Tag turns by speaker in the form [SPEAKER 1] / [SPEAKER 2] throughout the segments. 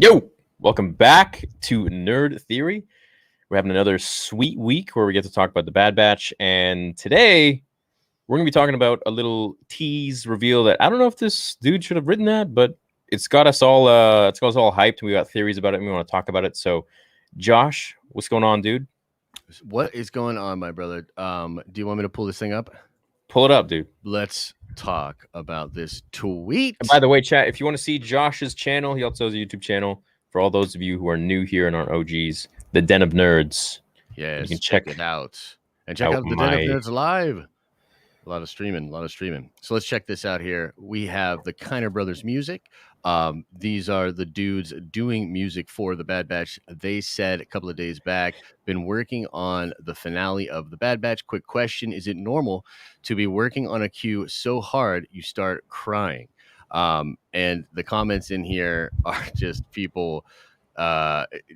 [SPEAKER 1] Yo, welcome back to Nerd Theory. We're having another sweet week where we get to talk about the Bad Batch, and today we're going to be talking about a little tease reveal that I don't know if this dude should have written that, but it's got us all hyped, and we got theories about it, and we want to talk about it. So, Josh, what's going on, dude?
[SPEAKER 2] What is going on, my brother? Do you want me to pull this thing up?
[SPEAKER 1] Pull it up, dude.
[SPEAKER 2] Let's talk about this tweet.
[SPEAKER 1] And by the way, chat, if you want to see Josh's channel, he also has a YouTube channel. For all those of you who are new here and aren't OGs, The Den of Nerds.
[SPEAKER 2] Yes,
[SPEAKER 1] you can
[SPEAKER 2] check it out. And check out The Den of Nerds Live. A lot of streaming. So let's check this out here. We have the Kiner Brothers music. These are the dudes doing music for the Bad Batch. They said a couple of days back, been working on the finale of the Bad Batch. Quick question: is it normal to be working on a queue so hard you start crying? And the comments in here are just people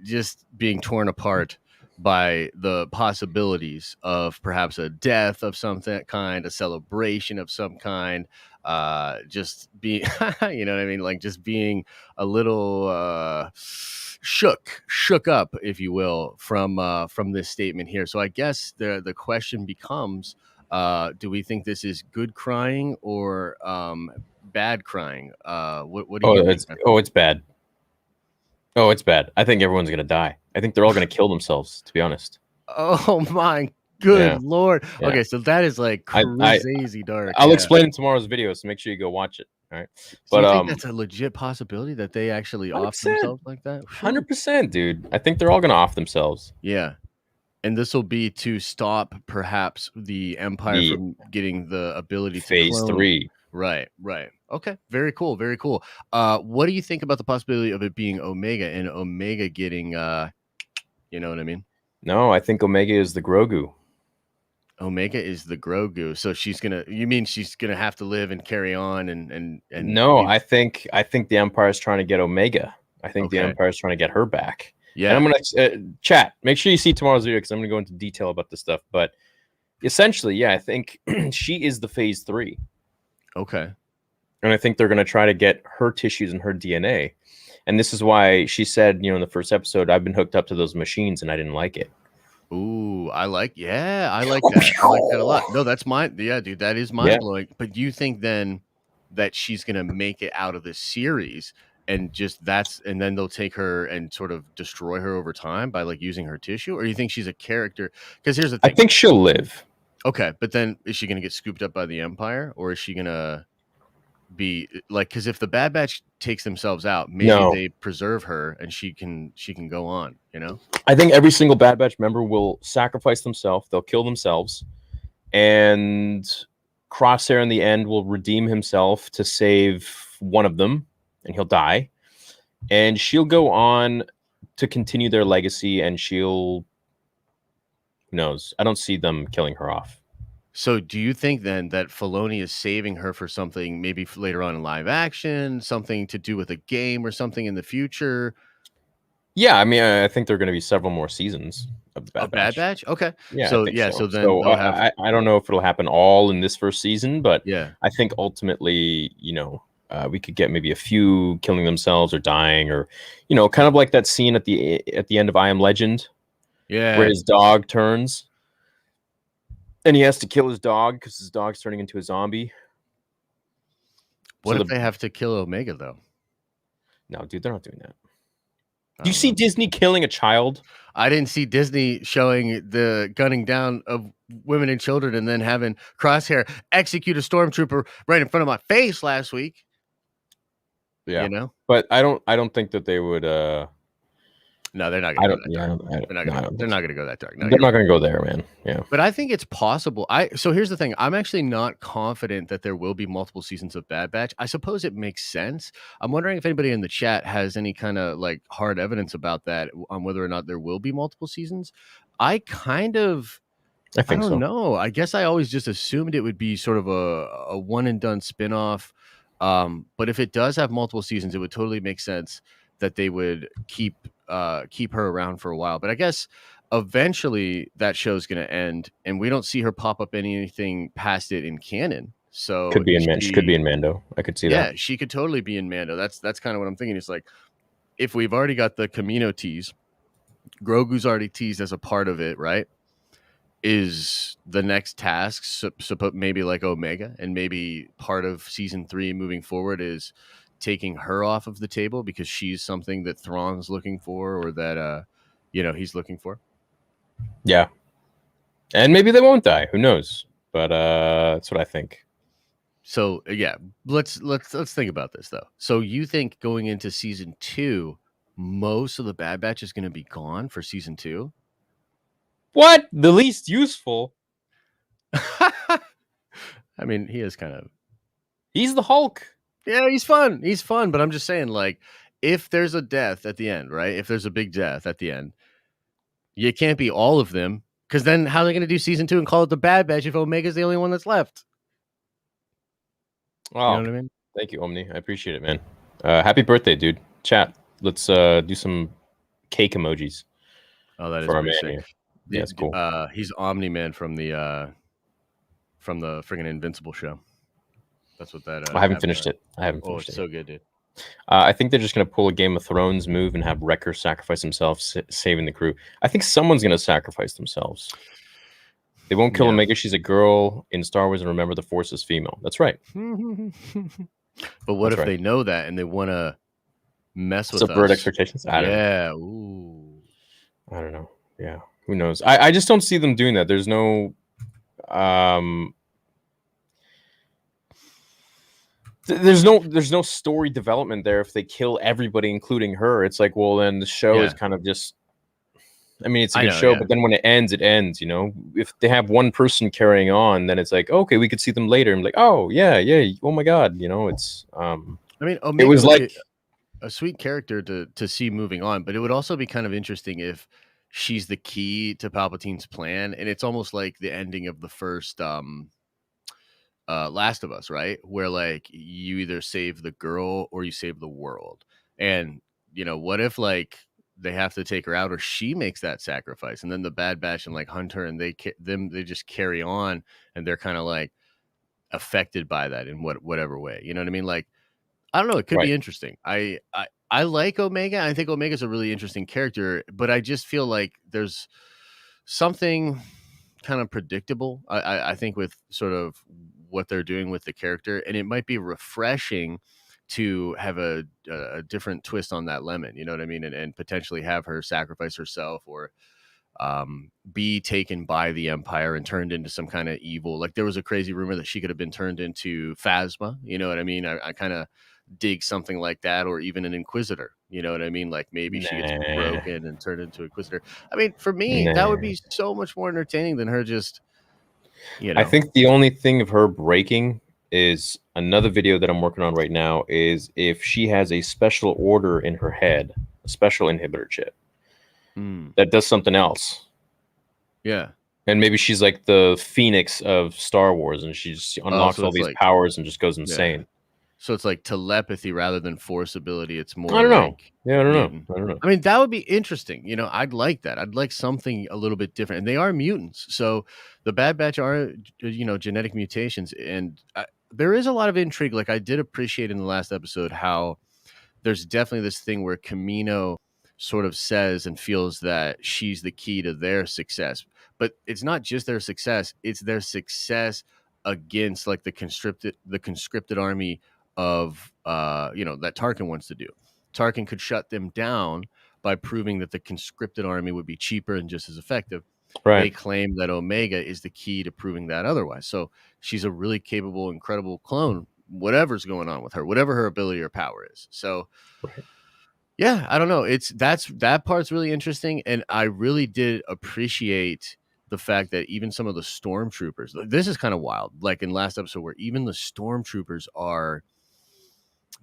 [SPEAKER 2] just being torn apart by the possibilities of perhaps a death of some kind, a celebration of some kind, just being, you know what I mean? Like just being a little shook up, if you will, from this statement here. So I guess the question becomes, do we think this is good crying or bad crying? What do you think?
[SPEAKER 1] It's bad. Oh, it's bad. I think everyone's going to die. I think they're all going to kill themselves, to be honest.
[SPEAKER 2] Oh, my good Lord. Yeah. Okay, so that is like crazy dark.
[SPEAKER 1] I'll explain in tomorrow's video, so make sure you go watch it. All right.
[SPEAKER 2] But do you think that's a legit possibility that they actually off themselves like that?
[SPEAKER 1] 100%, dude. I think they're all going to off themselves.
[SPEAKER 2] Yeah. And this will be to stop perhaps the Empire from getting the ability to
[SPEAKER 1] Phase 3.
[SPEAKER 2] Right. Okay. Very cool. What do you think about the possibility of it being Omega and Omega getting, you know what I mean?
[SPEAKER 1] No, I think Omega is the Grogu.
[SPEAKER 2] Omega is the Grogu. So she's going to have to live and carry on and
[SPEAKER 1] No, I think the Empire is trying to get Omega. I think the Empire is trying to get her back. Yeah. And I'm going to chat. Make sure you see tomorrow's video because I'm going to go into detail about this stuff. But essentially, yeah, I think she is the Phase 3.
[SPEAKER 2] Okay.
[SPEAKER 1] And I think they're going to try to get her tissues and her DNA. And this is why she said, in the first episode, I've been hooked up to those machines and I didn't like it.
[SPEAKER 2] Ooh, I like that. I like that a lot. No, that's dude, that is mind blowing. But do you think then that she's going to make it out of this series and and then they'll take her and sort of destroy her over time by like using her tissue? Or do you think she's a character? Because here's the thing.
[SPEAKER 1] I think she'll live.
[SPEAKER 2] Okay, but then is she going to get scooped up by the Empire, or is she going to be like? Because if the Bad Batch takes themselves out, maybe they preserve her and she can go on.
[SPEAKER 1] I think every single Bad Batch member will sacrifice themselves. They'll kill themselves, and Crosshair in the end will redeem himself to save one of them, and he'll die, and she'll go on to continue their legacy, and she'll. Who knows? I don't see them killing her off.
[SPEAKER 2] So do you think then that Filoni is saving her for something maybe later on in live action, something to do with a game or something in the future?
[SPEAKER 1] Yeah, I mean, I think there are going to be several more seasons of the Bad Batch.
[SPEAKER 2] Okay.
[SPEAKER 1] Yeah.
[SPEAKER 2] So
[SPEAKER 1] I don't know if it'll happen all in this first season, but
[SPEAKER 2] yeah,
[SPEAKER 1] I think ultimately, we could get maybe a few killing themselves or dying, or kind of like that scene at the end of I Am Legend.
[SPEAKER 2] Yeah,
[SPEAKER 1] where his dog turns and he has to kill his dog because his dog's turning into a zombie.
[SPEAKER 2] What if they have to kill Omega though?
[SPEAKER 1] No, dude, they're not doing that. Do you see Disney killing a child?
[SPEAKER 2] I didn't see Disney showing the gunning down of women and children and then having Crosshair execute a stormtrooper right in front of my face last week.
[SPEAKER 1] Yeah, but I don't think that they would.
[SPEAKER 2] No, they're not going to go that dark. They're not going to go that dark.
[SPEAKER 1] No, they're not going to go there, man. Yeah.
[SPEAKER 2] But I think it's possible. So here's the thing. I'm actually not confident that there will be multiple seasons of Bad Batch. I suppose it makes sense. I'm wondering if anybody in the chat has any kind of like hard evidence about that on whether or not there will be multiple seasons. I think don't know. I guess I always just assumed it would be sort of a one and done spinoff. But if it does have multiple seasons, it would totally make sense that they would keep her around for a while. But I guess eventually that show's going to end and we don't see her pop up anything past it in canon. So
[SPEAKER 1] she could be in Mando. I could see that.
[SPEAKER 2] Yeah, she could totally be in Mando. That's kind of what I'm thinking. It's like if we've already got the Kamino tease, Grogu's already teased as a part of it, right? Is the next task maybe like Omega, and maybe part of season 3 moving forward is taking her off of the table because she's something that Thrawn's looking for, or that he's looking for.
[SPEAKER 1] Yeah, and maybe they won't die. Who knows? But that's what I think.
[SPEAKER 2] So yeah, let's think about this though. So you think going into season 2, most of the Bad Batch is going to be gone for season 2?
[SPEAKER 1] What? The least useful?
[SPEAKER 2] I mean, he is kind of.
[SPEAKER 1] He's the Hulk.
[SPEAKER 2] Yeah, he's fun. He's fun, but I'm just saying, like, if there's a death at the end, right? If there's a big death at the end, you can't be all of them, because then how are they going to do season 2 and call it the Bad Batch if Omega's the only one that's left?
[SPEAKER 1] Oh,
[SPEAKER 2] you know what I mean?
[SPEAKER 1] Thank you, Omni. I appreciate it, man. Happy birthday, dude. Chat. Let's do some cake emojis.
[SPEAKER 2] Oh, that is pretty sick.
[SPEAKER 1] Yeah, that's cool.
[SPEAKER 2] He's Omni Man from the friggin' Invincible show. That's what that.
[SPEAKER 1] I haven't finished it.
[SPEAKER 2] Oh, it's so good, dude.
[SPEAKER 1] I think they're just gonna pull a Game of Thrones move and have Wrecker sacrifice himself, saving the crew. I think someone's gonna sacrifice themselves. They won't kill Omega. She's a girl in Star Wars, and remember, the Force is female. That's right.
[SPEAKER 2] But what if they know that and they want to mess with
[SPEAKER 1] subvert expectations? I don't know.
[SPEAKER 2] Ooh.
[SPEAKER 1] I don't know. Yeah. Who knows? I just don't see them doing that. There's no there's no story development there if they kill everybody, including her. It's like, well, then the show is kind of just, I mean, it's a good show, but then when it ends, you know. If they have one person carrying on, then it's like, okay, we could see them later. I'm like, oh yeah, oh my god, you know, it's
[SPEAKER 2] I mean, Omega
[SPEAKER 1] it was like
[SPEAKER 2] a sweet character to see moving on, but it would also be kind of interesting if she's the key to Palpatine's plan, and it's almost like the ending of the first Last of Us, right? Where like you either save the girl or you save the world. And you know, what if like they have to take her out, or she makes that sacrifice, and then the Bad Batch and like Hunter and they just carry on, and they're kind of like affected by that in whatever way. You know what I mean? Like, I don't know. It could be interesting. I like Omega. I think Omega's a really interesting character, but I just feel like there's something kind of predictable. I think with sort of what they're doing with the character, and it might be refreshing to have a different twist on that lemon. You know what I mean? And potentially have her sacrifice herself, or be taken by the Empire and turned into some kind of evil. Like there was a crazy rumor that she could have been turned into Phasma. You know what I mean? I kind of dig something like that, or even an Inquisitor. You know what I mean? Like maybe she gets broken and turned into Inquisitor. I mean, for me, that would be so much more entertaining than her just, you know.
[SPEAKER 1] I think the only thing of her breaking is another video that I'm working on right now, is if she has a special order in her head, a special inhibitor chip that does something else.
[SPEAKER 2] Yeah.
[SPEAKER 1] And maybe she's like the Phoenix of Star Wars, and she just unlocks all these powers and just goes insane.
[SPEAKER 2] Yeah. So it's like telepathy rather than force ability. It's more
[SPEAKER 1] I don't know.
[SPEAKER 2] Like
[SPEAKER 1] yeah, I don't know.
[SPEAKER 2] I mean, that would be interesting. You know, I'd like that. I'd like something a little bit different. And they are mutants. So the Bad Batch are, you know, genetic mutations. And there is a lot of intrigue. Like I did appreciate in the last episode how there's definitely this thing where Kamino sort of says and feels that she's the key to their success. But it's not just their success. It's their success against like the conscripted army of you know, that Tarkin wants to do. Tarkin could shut them down by proving that the conscripted army would be cheaper and just as effective.
[SPEAKER 1] Right.
[SPEAKER 2] They claim that Omega is the key to proving that otherwise. So she's a really capable, incredible clone, whatever's going on with her, whatever her ability or power is. So yeah, I don't know. That part's really interesting. And I really did appreciate the fact that even some of the stormtroopers, this is kind of wild. Like in last episode, where even the stormtroopers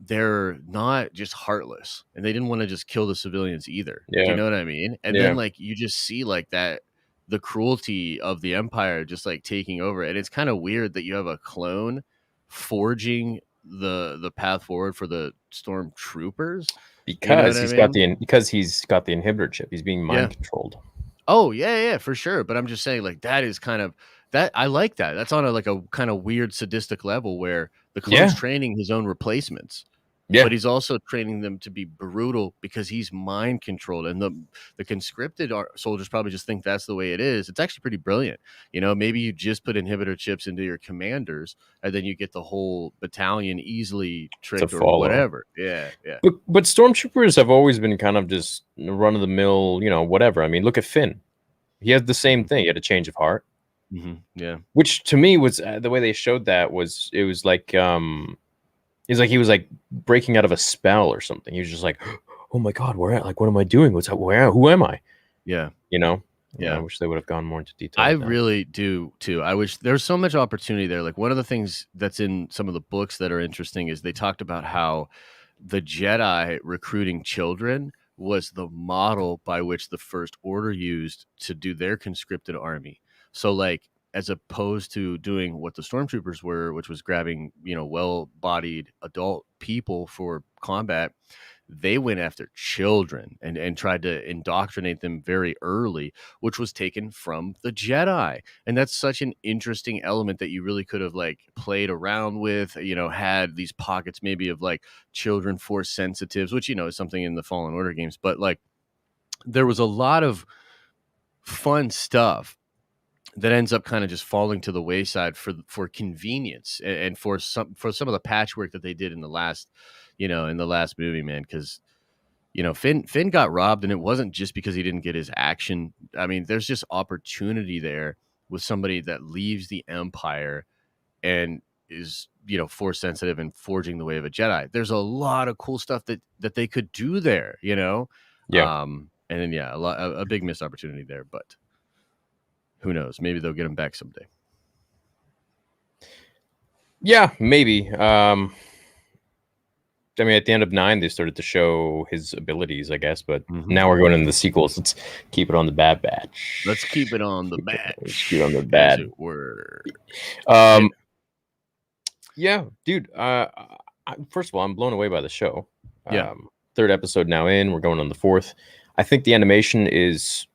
[SPEAKER 2] they're not just heartless, and they didn't want to just kill the civilians either.
[SPEAKER 1] Yeah.
[SPEAKER 2] You know what I mean? And then like you just see like that, the cruelty of the Empire just like taking over. And it's kind of weird that you have a clone forging the path forward for the stormtroopers.
[SPEAKER 1] Because he's got the inhibitor chip. He's being mind controlled.
[SPEAKER 2] Oh yeah, for sure. But I'm just saying, like, that is kind of that. I like that. That's on a kind of weird sadistic level where the clone's training his own replacements.
[SPEAKER 1] Yeah.
[SPEAKER 2] but he's also training them to be brutal because he's mind controlled, and the conscripted soldiers probably just think that's the way it is. It's actually pretty brilliant. Maybe you just put inhibitor chips into your commanders, and then you get the whole battalion easily tricked or whatever. Yeah.
[SPEAKER 1] But stormtroopers have always been kind of just run of the mill, whatever. I mean, look at Finn. He had the same thing. He had a change of heart.
[SPEAKER 2] Mm-hmm. Yeah.
[SPEAKER 1] Which to me was the way they showed that was, it was like he was like breaking out of a spell or something. He was just like, oh my God, where at? Like, what am I doing? Who am I?
[SPEAKER 2] Yeah.
[SPEAKER 1] Yeah.
[SPEAKER 2] Yeah.
[SPEAKER 1] I wish they would have gone more into detail.
[SPEAKER 2] I really do too. I wish there's so much opportunity there. Like, one of the things that's in some of the books that are interesting is they talked about how the Jedi recruiting children was the model by which the First Order used to do their conscripted army. So, like, as opposed to doing what the stormtroopers were, which was grabbing, well-bodied adult people for combat, they went after children and tried to indoctrinate them very early, which was taken from the Jedi. And that's such an interesting element that you really could have like played around with, had these pockets maybe of like children force sensitives, which, is something in the Fallen Order games. But like, there was a lot of fun stuff that ends up kind of just falling to the wayside for convenience and for some of the patchwork that they did in the last movie, man. Because Finn got robbed, and it wasn't just because he didn't get his action. I mean, there's just opportunity there with somebody that leaves the Empire and is force sensitive and forging the way of a Jedi. There's a lot of cool stuff that they could do there,
[SPEAKER 1] Yeah.
[SPEAKER 2] And then a big missed opportunity there, but who knows? Maybe they'll get him back someday.
[SPEAKER 1] Yeah, maybe. I mean, at the end of 9, they started to show his abilities, I guess. But now we're going into the sequels. Let's keep it on the Bad Batch.
[SPEAKER 2] Let's keep it on the Batch.
[SPEAKER 1] Let's keep it on the Bad. Yeah, dude. First of all, I'm blown away by the show.
[SPEAKER 2] Yeah.
[SPEAKER 1] 3rd episode now in. We're going on the 4th. I think the animation is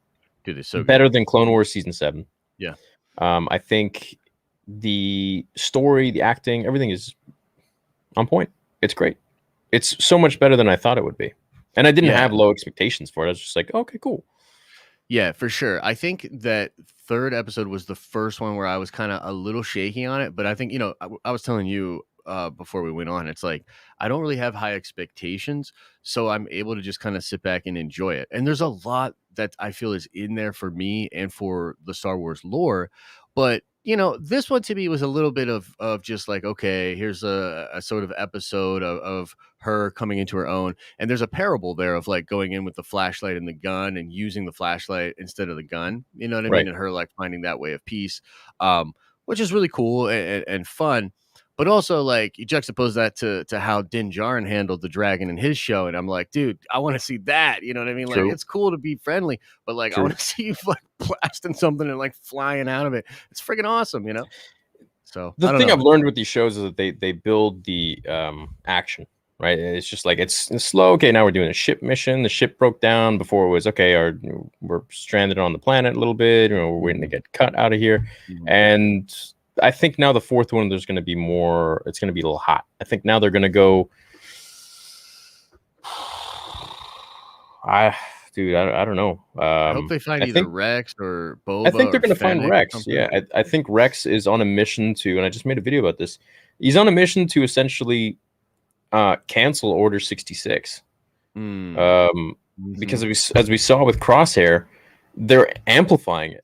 [SPEAKER 2] so
[SPEAKER 1] better than Clone Wars Season 7.
[SPEAKER 2] Yeah.
[SPEAKER 1] I think the story, the acting, everything is on point. It's great. It's so much better than I thought it would be. And I didn't have low expectations for it. I was just like, okay, cool.
[SPEAKER 2] Yeah, for sure. I think that 3rd episode was the first one where I was kind of a little shaky on it. But I think, I was telling you before we went on, it's like, I don't really have high expectations. So I'm able to just kind of sit back and enjoy it. And there's a lot that I feel is in there for me and for the Star Wars lore. But this one to me was a little bit of just like, okay, here's a sort of episode of her coming into her own. And there's a parable there of like going in with the flashlight and the gun and using the flashlight instead of the gun. You know what I mean? And her like finding that way of peace, which is really cool and fun. But also, like, you juxtapose that to how Din Djarin handled the dragon in his show, and I'm like, dude, I want to see that. You know what I mean?
[SPEAKER 1] True.
[SPEAKER 2] Like, it's cool to be friendly, but like, I want to see you like blasting something and like flying out of it. It's freaking awesome, So
[SPEAKER 1] the thing I've learned with these shows is that they build the action, right? It's just like it's slow. Okay, now we're doing a ship mission. The ship broke down. Before it was okay. We're stranded on the planet a little bit. We're waiting to get cut out of here, and I think now the 4th one, there's going to be more. It's going to be a little hot. I think now they're going to go. I don't know.
[SPEAKER 2] I hope they find either Rex or Boba.
[SPEAKER 1] I think they're going to
[SPEAKER 2] Fennec
[SPEAKER 1] find Rex. Yeah, I think Rex is on a mission to, and I just made a video about this. He's on a mission to essentially cancel Order 66. Because as we saw with Crosshair, they're amplifying it.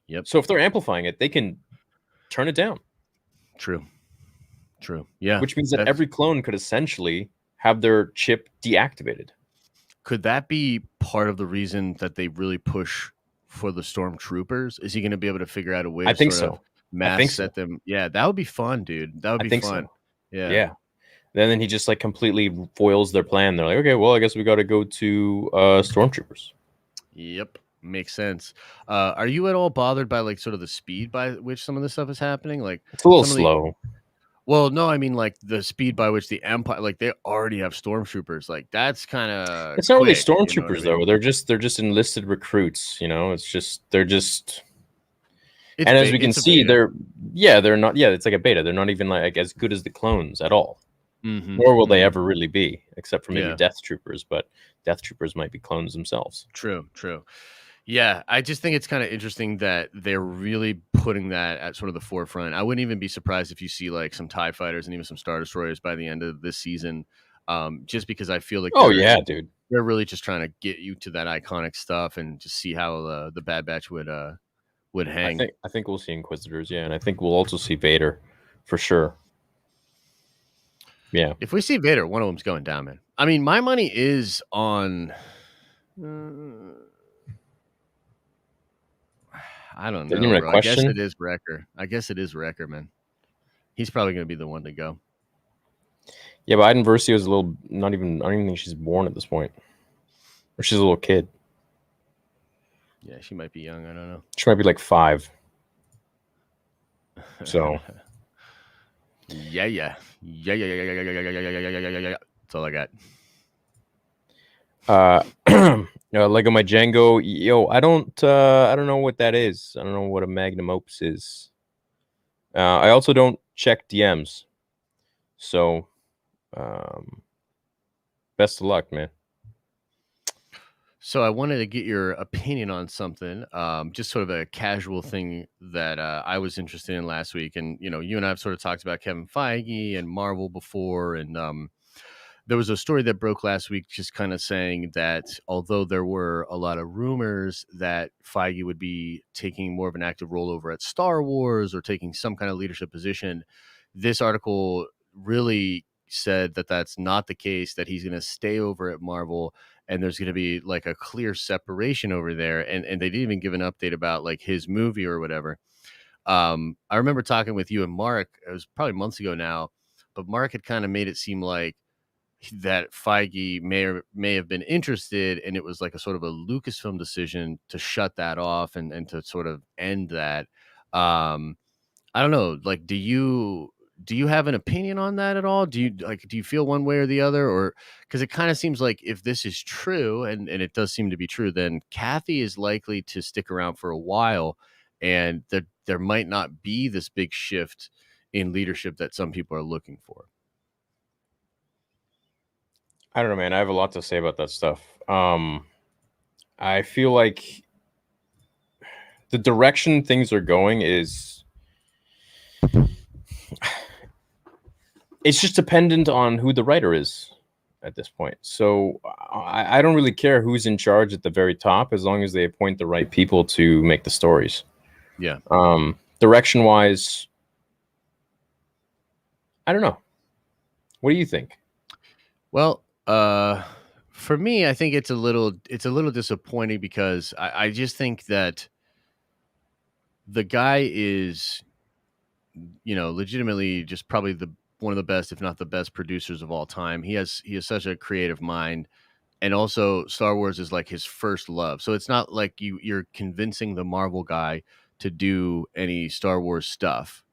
[SPEAKER 2] Yep.
[SPEAKER 1] So if they're amplifying it, they can turn it down.
[SPEAKER 2] True. Yeah.
[SPEAKER 1] Which means that every clone could essentially have their chip deactivated.
[SPEAKER 2] Could that be part of the reason that they really push for the stormtroopers? Is he going to be able to figure out a way to sort of mass set them? Yeah, that would be fun, dude. That would be fun. So. Yeah.
[SPEAKER 1] Then he just like completely foils their plan. They're like, okay, well, I guess we got to go to stormtroopers.
[SPEAKER 2] Yep. Makes sense. Are you at all bothered by like sort of the speed by which some of this stuff is happening? Like,
[SPEAKER 1] it's a little slow.
[SPEAKER 2] Well, no, I mean like the speed by which the Empire, like they already have stormtroopers. Like that's kind of.
[SPEAKER 1] It's not really stormtroopers though. They're just enlisted recruits. It's just they're just. And as we can see, they're not. Yeah, it's like a beta. They're not even like as good as the clones at all. Nor will they ever really be, except for maybe
[SPEAKER 2] Yeah.
[SPEAKER 1] Death Troopers. But Death Troopers might be clones themselves.
[SPEAKER 2] True. Yeah, I just think it's kind of interesting that they're really putting that at sort of the forefront. I wouldn't even be surprised if you see like some TIE fighters and even some Star Destroyers by the end of this season, just because I feel like
[SPEAKER 1] Oh yeah, dude.
[SPEAKER 2] they're really just trying to get you to that iconic stuff and just see how the Bad Batch would hang.
[SPEAKER 1] I think we'll see Inquisitors, yeah, and I think we'll also see Vader, for sure. Yeah.
[SPEAKER 2] If we see Vader, one of them's going down, man. I mean, my money is on. I don't know.
[SPEAKER 1] Even a
[SPEAKER 2] Bro.
[SPEAKER 1] question?
[SPEAKER 2] I guess it is Wrecker, man. He's probably going to be the one to go.
[SPEAKER 1] Yeah, but Iden Versio is a little. I don't even think she's born at this point, or she's a little kid.
[SPEAKER 2] Yeah, she might be young. I don't know.
[SPEAKER 1] She might be like 5. So.
[SPEAKER 2] Yeah. That's all I got.
[SPEAKER 1] Lego My Django. Yo, I don't know what that is. I don't know what a magnum opus is. I also don't check DMs. So, best of luck, man.
[SPEAKER 2] So I wanted to get your opinion on something, just sort of a casual thing that I was interested in last week. And, you and I have sort of talked about Kevin Feige and Marvel before. And there was a story that broke last week just kind of saying that although there were a lot of rumors that Feige would be taking more of an active role over at Star Wars or taking some kind of leadership position, this article really said that that's not the case, that he's going to stay over at Marvel and there's going to be like a clear separation over there. And they didn't even give an update about like his movie or whatever. I remember talking with you and Mark, it was probably months ago now, but Mark had kind of made it seem like that Feige may have been interested, and it was like a sort of a Lucasfilm decision to shut that off and to sort of end that. I don't know, like, do you have an opinion on that at all? Do you feel one way or the other? Or because it kind of seems like if this is true, and it does seem to be true, then Kathy is likely to stick around for a while, and there might not be this big shift in leadership that some people are looking for.
[SPEAKER 1] I don't know, man. I have a lot to say about that stuff. I feel like the direction things are going is it's just dependent on who the writer is at this point. So I don't really care who's in charge at the very top as long as they appoint the right people to make the stories.
[SPEAKER 2] Yeah.
[SPEAKER 1] Direction wise, I don't know. What do you think?
[SPEAKER 2] Well, for me, I think it's a little disappointing because I just think that the guy is, legitimately just probably one of the best, if not the best producers of all time. He has such a creative mind, and also Star Wars is like his first love. So it's not like you're convincing the Marvel guy to do any Star Wars stuff.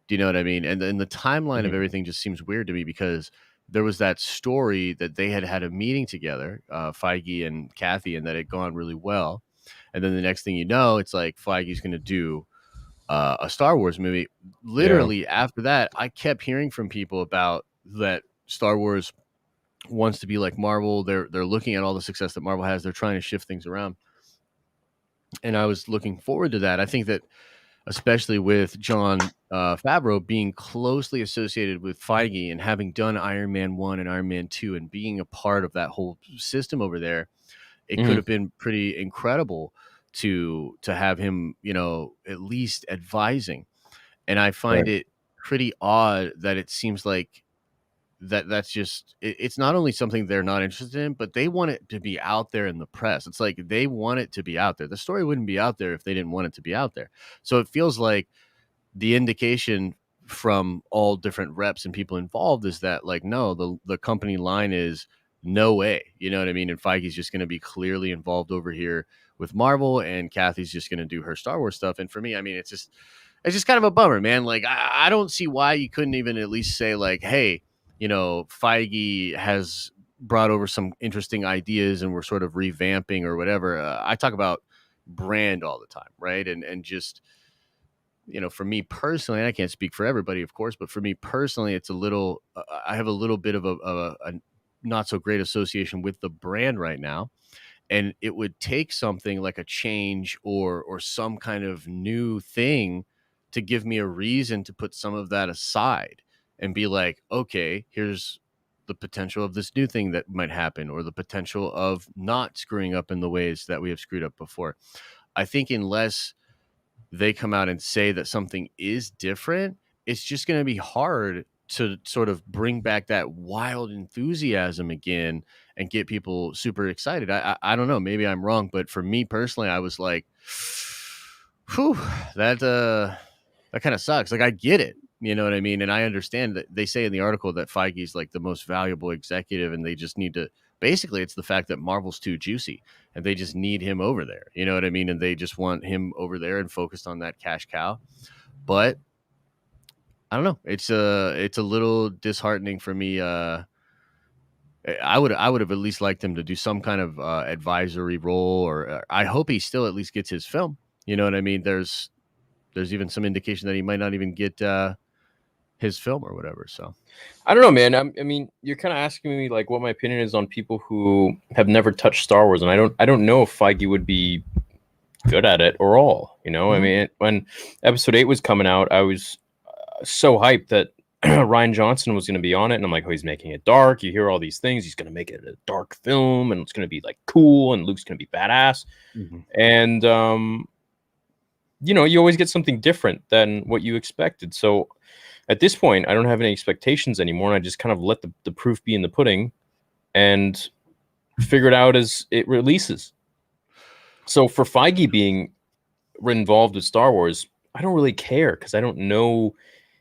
[SPEAKER 2] Do you know what I mean? And the timeline of everything just seems weird to me because there was that story that they had a meeting together, Feige and Kathy, and that had gone really well. And then the next thing you know, it's like Feige's going to do a Star Wars movie. Literally after that, I kept hearing from people about that Star Wars wants to be like Marvel. They're looking at all the success that Marvel has. They're trying to shift things around. And I was looking forward to that. I think that especially with Jon Favreau being closely associated with Feige and having done Iron Man 1 and Iron Man 2 and being a part of that whole system over there, it could have been pretty incredible to have him, at least advising. And I find it pretty odd that it seems like that's just it's not only something they're not interested in, but they want it to be out there in the press. It's like they want it to be out there. The story wouldn't be out there if they didn't want it to be out there. So it feels like the indication from all different reps and people involved is that like, no, the company line is no way, you know what I mean? And Feige's just going to be clearly involved over here with Marvel, and Kathy's just going to do her Star Wars stuff. And for me, I mean, it's just kind of a bummer, man. Like I don't see why you couldn't even at least say like, hey, Feige has brought over some interesting ideas and we're sort of revamping or whatever. I talk about brand all the time, right? And just for me personally, and I can't speak for everybody, of course, but for me personally, it's a little, I have a little bit of a not so great association with the brand right now. And it would take something like a change or some kind of new thing to give me a reason to put some of that aside and be like, okay, here's the potential of this new thing that might happen, or the potential of not screwing up in the ways that we have screwed up before. I think unless they come out and say that something is different, it's just going to be hard to sort of bring back that wild enthusiasm again and get people super excited. I don't know, maybe I'm wrong, but for me personally, I was like, whew, that kind of sucks. Like, I get it, you know what I mean? And I understand that they say in the article that Feige's like the most valuable executive, and they just need to, basically it's the fact that Marvel's too juicy and they just need him over there. You know what I mean? And they just want him over there and focused on that cash cow. But I don't know. It's a little disheartening for me. I would have at least liked him to do some kind of advisory role, or I hope he still at least gets his film. You know what I mean? There's even some indication that he might not even get his film or whatever. So
[SPEAKER 1] I don't know, man. I mean, you're kind of asking me like what my opinion is on people who have never touched Star Wars, and I don't know if Feige would be good at it or all. You know, I mean, when Episode 8 was coming out, I was so hyped that Ryan Johnson was going to be on it, and I'm like, oh, he's making it dark. You hear all these things. He's going to make it a dark film, and it's going to be like cool, and Luke's going to be badass. And you know, you always get something different than what you expected. So at this point, I don't have any expectations anymore, and I just kind of let the proof be in the pudding and figure it out as it releases. So for Feige being involved with Star Wars, I don't really care because I don't know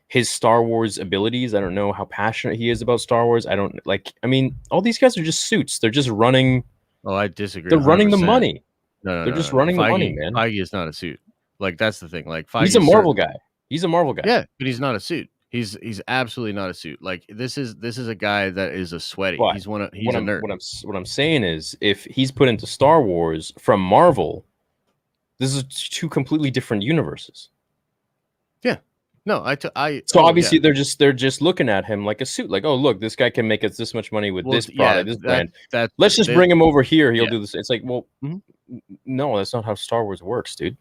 [SPEAKER 1] his Star Wars abilities. I don't know how passionate he is about Star Wars. I don't like, I mean, all these guys are just suits. They're just running.
[SPEAKER 2] Oh, I disagree.
[SPEAKER 1] They're running the money.
[SPEAKER 2] No,
[SPEAKER 1] they're just running the money, man.
[SPEAKER 2] Feige is not a suit. Like, that's the thing. Like, Feige,
[SPEAKER 1] he's a Marvel guy. He's a Marvel guy.
[SPEAKER 2] Yeah, but he's not a suit. He's absolutely not a suit. Like, this is a guy that is a sweaty.
[SPEAKER 1] But
[SPEAKER 2] he's a nerd.
[SPEAKER 1] What I'm saying is, if he's put into Star Wars from Marvel, this is two completely different universes.
[SPEAKER 2] Yeah. No,
[SPEAKER 1] obviously they're just looking at him like a suit, like, oh, look, this guy can make us this much money with this product, this brand. Let's just bring him over here. He'll do this. It's like, well, no, that's not how Star Wars works, dude.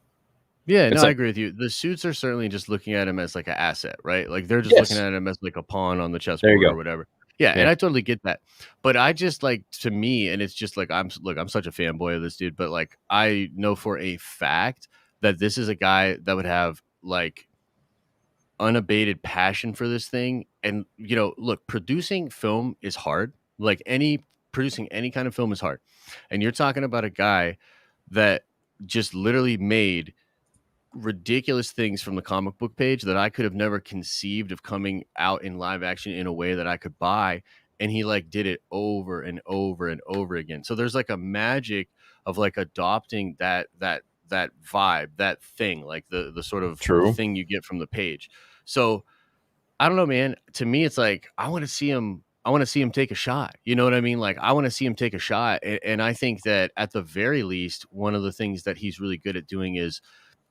[SPEAKER 2] Yeah, I agree with you. The suits are certainly just looking at him as like an asset, right? Like, they're just looking at him as like a pawn on the chessboard or whatever. Yeah, and I totally get that. But I just, like, to me, and it's just like, I'm such a fanboy of this dude, but like, I know for a fact that this is a guy that would have like unabated passion for this thing. And, you know, look, producing film is hard. Like, producing any kind of film is hard. And you're talking about a guy that just literally made ridiculous things from the comic book page that I could have never conceived of coming out in live action in a way that I could buy. And he like did it over and over and over again. So there's like a magic of like adopting that vibe, that thing, like the sort of thing you get from the page. So I don't know, man. To me, it's like, I want to see him take a shot. You know what I mean? Like, I want to see him take a shot. And I think that at the very least, one of the things that he's really good at doing is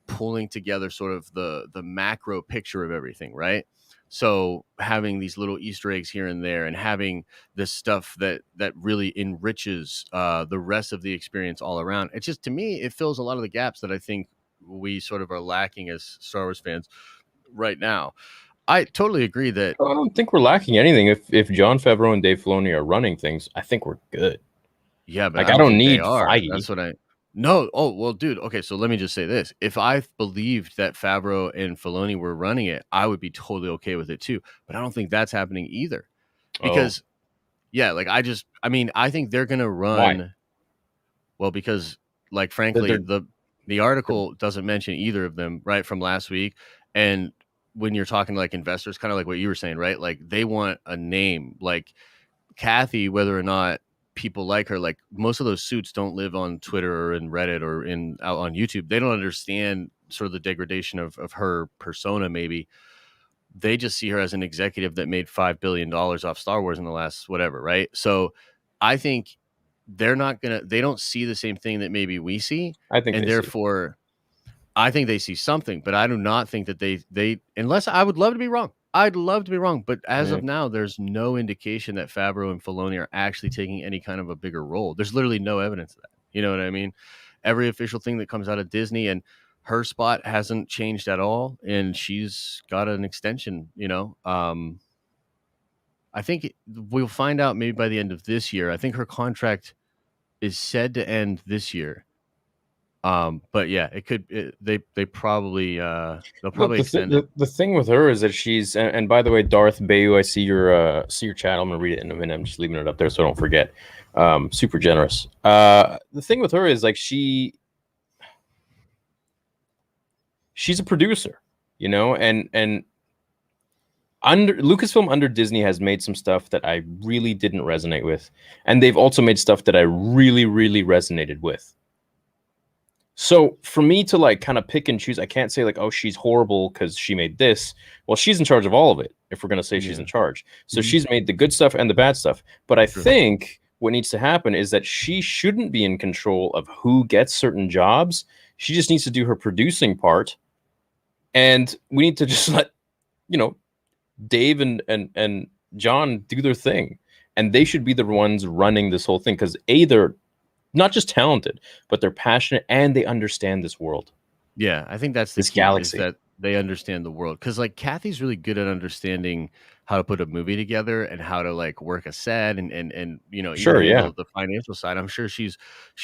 [SPEAKER 2] pulling together sort of the macro picture of everything, right? So having these little Easter eggs here and there, and having this stuff that really enriches the rest of the experience all around. It's just, to me, it fills a lot of the gaps that I think we sort of are lacking as Star Wars fans right now. I totally agree that
[SPEAKER 1] I don't think we're lacking anything. If Jon Favreau and Dave Filoni are running things, I think we're good.
[SPEAKER 2] Yeah, but
[SPEAKER 1] like, I don't need Feige.
[SPEAKER 2] That's what No, oh, well, dude, okay, so let me just say this. If I believed that Favreau and Filoni were running it, I would be totally okay with it too. But I don't think that's happening either. Because, like, I think they're going to run. Why? Well, because, like, frankly, the article doesn't mention either of them, right, from last week. And when you're talking to, like, investors, kind of like what you were saying, right? Like, they want a name. Like, Kathy, whether or not people like her, like, most of those suits don't live on Twitter or in Reddit or out on YouTube. They don't understand sort of the degradation of her persona. Maybe they just see her as an executive that made $5 billion off Star Wars in the last whatever, right? So I think they don't see the same thing that maybe we see.
[SPEAKER 1] I think,
[SPEAKER 2] and therefore I think they see something, but I do not think that they unless I would love to be wrong. I'd love to be wrong, but as
[SPEAKER 1] Yeah.
[SPEAKER 2] of now, there's no indication that Favreau and Filoni are actually taking any kind of a bigger role. There's literally no evidence of that. You know what I mean? Every official thing that comes out of Disney and her spot hasn't changed at all, and she's got an extension. I think we'll find out maybe by the end of this year. I think her contract is said to end this year. But yeah, it could. They probably they'll probably extend it.
[SPEAKER 1] The thing with her is that she's and by the way, Darth Bayu, I see your chat. I'm gonna read it in a minute. I'm just leaving it up there so I don't forget. Super generous. The thing with her is like she's a producer, you know, and under Lucasfilm under Disney has made some stuff that I really didn't resonate with, and they've also made stuff that I really resonated with. So for me to like kind of pick and choose, I can't say like, oh, she's horrible because she made this. Well, she's in charge of all of it, if we're going to say she's in charge. So she's made the good stuff and the bad stuff. But I think what needs to happen is that she shouldn't be in control of who gets certain jobs. She just needs to do her producing part. And we need to just let, you know, Dave and John do their thing. And they should be the ones running this whole thing because they're not just talented, but they're passionate and they understand this world.
[SPEAKER 2] Yeah, I think that's the
[SPEAKER 1] this
[SPEAKER 2] key,
[SPEAKER 1] galaxy.
[SPEAKER 2] is that they understand the world. Because like Kathy's really good at understanding how to put a movie together and how to like work a set and you know,
[SPEAKER 1] Sure,
[SPEAKER 2] even
[SPEAKER 1] yeah.
[SPEAKER 2] the financial side. I'm sure she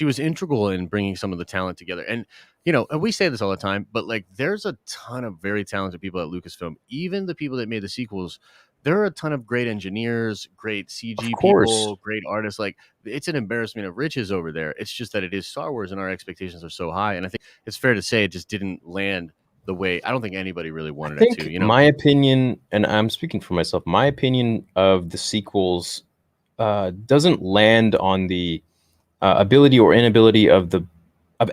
[SPEAKER 2] was integral in bringing some of the talent together. And you know, and we say this all the time, but like there's a ton of very talented people at Lucasfilm. Even the people that made the sequels, there are a ton of great engineers, great CG people, great artists. Like it's an embarrassment of riches over there. It's just that it is Star Wars and our expectations are so high. And I think it's fair to say it just didn't land the way I don't think anybody really wanted it to. You know,
[SPEAKER 1] my opinion, and I'm speaking for myself, my opinion of the sequels doesn't land on the ability or inability of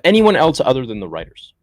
[SPEAKER 1] anyone else other than the writers.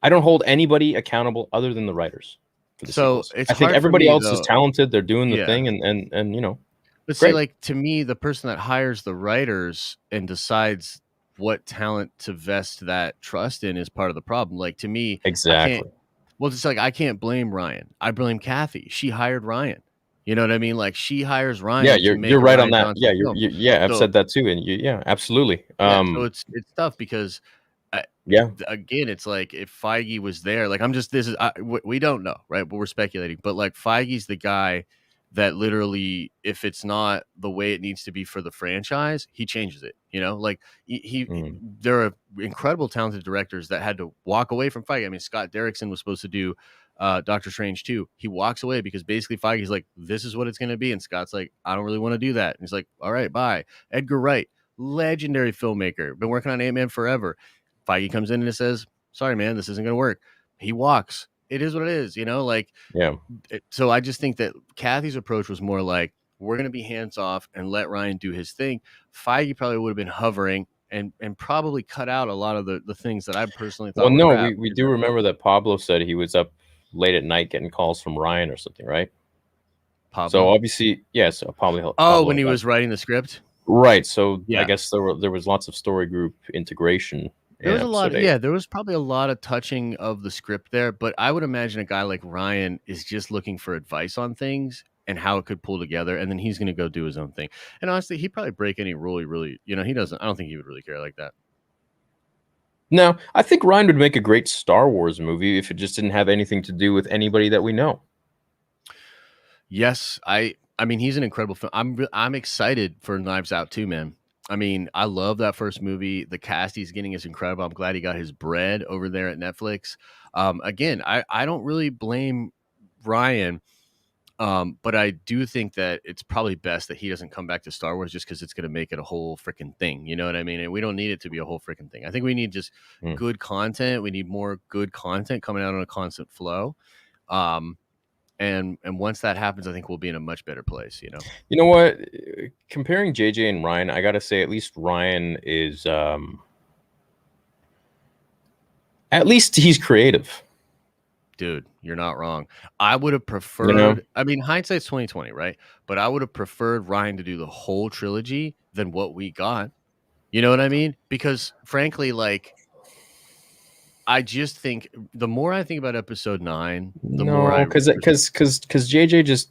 [SPEAKER 1] I don't hold anybody accountable other than the writers.
[SPEAKER 2] So it's
[SPEAKER 1] I think everybody else is talented. They're doing the thing, and you know.
[SPEAKER 2] But see, like to me, the person that hires the writers and decides what talent to vest that trust in is part of the problem. Like to me,
[SPEAKER 1] exactly.
[SPEAKER 2] It's like I can't blame Ryan. I blame Kathy. She hired Ryan. You know what I mean? Like she hires Ryan.
[SPEAKER 1] Yeah, you're right on that. Yeah, I've said that too, and yeah, absolutely.
[SPEAKER 2] So it's tough because. Again, it's like if Feige was there, like we don't know, right? But we're speculating. But like Feige's the guy that literally, if it's not the way it needs to be for the franchise, he changes it. You know, like there are incredible talented directors that had to walk away from Feige. I mean, Scott Derrickson was supposed to do Doctor Strange 2. He walks away because basically Feige's like, this is what it's going to be. And Scott's like, I don't really want to do that. And he's like, all right, bye. Edgar Wright, legendary filmmaker, been working on Ant-Man forever. Feige comes in and says, sorry, man, this isn't going to work. He walks. It is what it is, you know, like, so I just think that Kathy's approach was more like, we're going to be hands off and let Ryan do his thing. Feige probably would have been hovering and probably cut out a lot of the things that I personally thought.
[SPEAKER 1] Well, no, we do remember that Pablo said he was up late at night getting calls from Ryan or something, right?
[SPEAKER 2] Pablo?
[SPEAKER 1] So obviously, yes, Pablo.
[SPEAKER 2] When he was writing the script?
[SPEAKER 1] Right. So I guess there was lots of story group integration.
[SPEAKER 2] There was a lot. There was probably a lot of touching of the script there, but I would imagine a guy like Ryan is just looking for advice on things and how it could pull together, and then he's going to go do his own thing. And honestly, he'd probably break any rule he really, you know, he doesn't. I don't think he would really care like that.
[SPEAKER 1] No, I think Ryan would make a great Star Wars movie if it just didn't have anything to do with anybody that we know.
[SPEAKER 2] Yes, I mean, he's an incredible film. I'm excited for Knives Out too, man. I mean, I love that first movie. The cast he's getting is incredible. I'm glad he got his bread over there at Netflix. Again, I don't really blame Ryan, but I do think that it's probably best that he doesn't come back to Star Wars just because it's going to make it a whole freaking thing. You know what I mean? And we don't need it to be a whole freaking thing. I think we need just good content. We need more good content coming out on a constant flow. And once that happens, I think we'll be in a much better place, you know.
[SPEAKER 1] You know what? Comparing JJ and Ryan, I gotta say, at least Ryan is at least he's creative.
[SPEAKER 2] Dude, you're not wrong. I would have preferred, I mean, hindsight's 2020, right? But I would have preferred Ryan to do the whole trilogy than what we got. You know what I mean? Because frankly, like I just think the more I think about episode 9, the more
[SPEAKER 1] No, because JJ just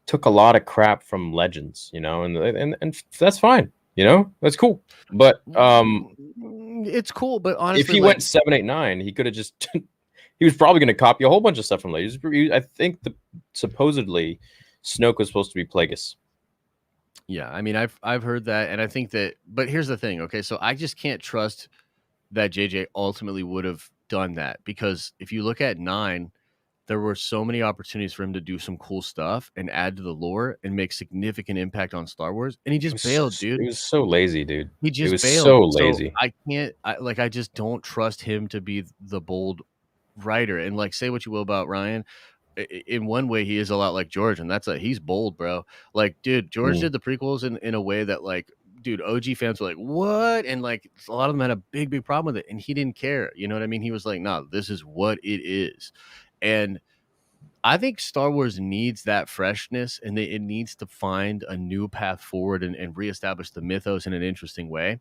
[SPEAKER 1] took a lot of crap from Legends, and that's fine, that's cool. But
[SPEAKER 2] it's cool, but honestly,
[SPEAKER 1] if he went 7, 8, 9, he could have just he was probably going to copy a whole bunch of stuff from Legends. I think supposedly Snoke was supposed to be Plagueis.
[SPEAKER 2] Yeah, I mean, I've heard that, and I think that. But here's the thing, okay? So I just can't trust that JJ ultimately would have done that, because if you look at 9, there were so many opportunities for him to do some cool stuff and add to the lore and make significant impact on Star Wars, and he just bailed, dude.
[SPEAKER 1] He was so lazy, dude.
[SPEAKER 2] He just
[SPEAKER 1] it was
[SPEAKER 2] bailed.
[SPEAKER 1] so lazy.
[SPEAKER 2] So I can't. I just don't trust him to be the bold writer. And like, say what you will about Ryan. In one way, he is a lot like George, and he's bold, bro. Like, dude, George did the prequels in a way that, like, dude, OG fans were like, what? And like, a lot of them had a big problem with it, and he didn't care. You know what I mean? He was like, no, this is what it is. And I think Star Wars needs that freshness, and it needs to find a new path forward and reestablish the mythos in an interesting way.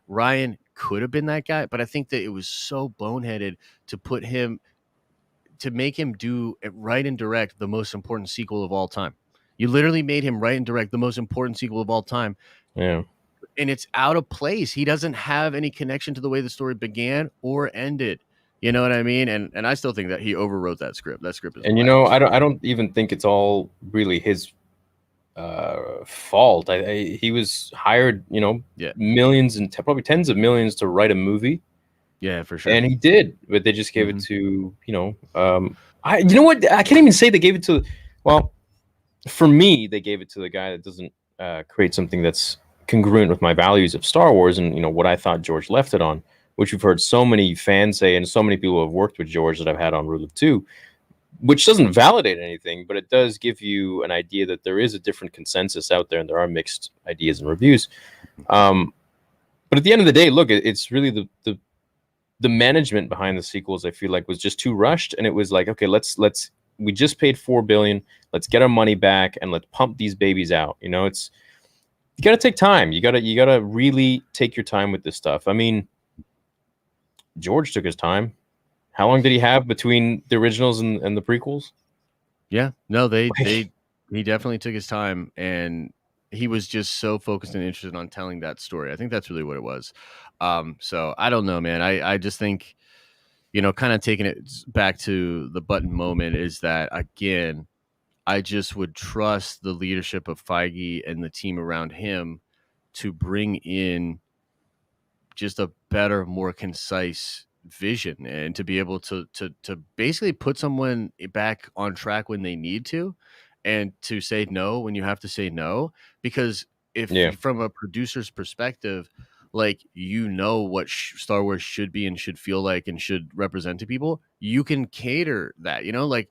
[SPEAKER 2] Ryan could have been that guy, but I think that it was so boneheaded to make him do write and direct the most important sequel of all time. You literally made him write and direct the most important sequel of all time.
[SPEAKER 1] Yeah.
[SPEAKER 2] And it's out of place. He doesn't have any connection to the way the story began or ended. You know what I mean? And I still think that he overwrote that script. That script is
[SPEAKER 1] and I don't even think it's all really his fault. He was hired, millions and probably tens of millions to write a movie.
[SPEAKER 2] Yeah, for sure.
[SPEAKER 1] And he did, but they just gave it to, I can't even say they gave it to, well, for me, they gave it to the guy that doesn't create something that's congruent with my values of Star Wars and, what I thought George left it on, which we've heard so many fans say, and so many people who have worked with George that I've had on Rule of Two, which doesn't validate anything, but it does give you an idea that there is a different consensus out there and there are mixed ideas and reviews. But at the end of the day, look, it's really the management behind the sequels, I feel like, was just too rushed, and it was like, okay, we just paid $4 billion, let's get our money back and let's pump these babies out. You got to take time. You got to really take your time with this stuff. I mean, George took his time. How long did he have between the originals and the prequels?
[SPEAKER 2] Yeah, no, he definitely took his time, and he was just so focused and interested on telling that story. I think that's really what it was. So I don't know, man. I just think, kind of taking it back to the button moment is that, again, I just would trust the leadership of Feige and the team around him to bring in just a better, more concise vision, and to be able to basically put someone back on track when they need to, and to say no when you have to say no. Because from a producer's perspective, like, what Star Wars should be and should feel like and should represent to people, you can cater that, like,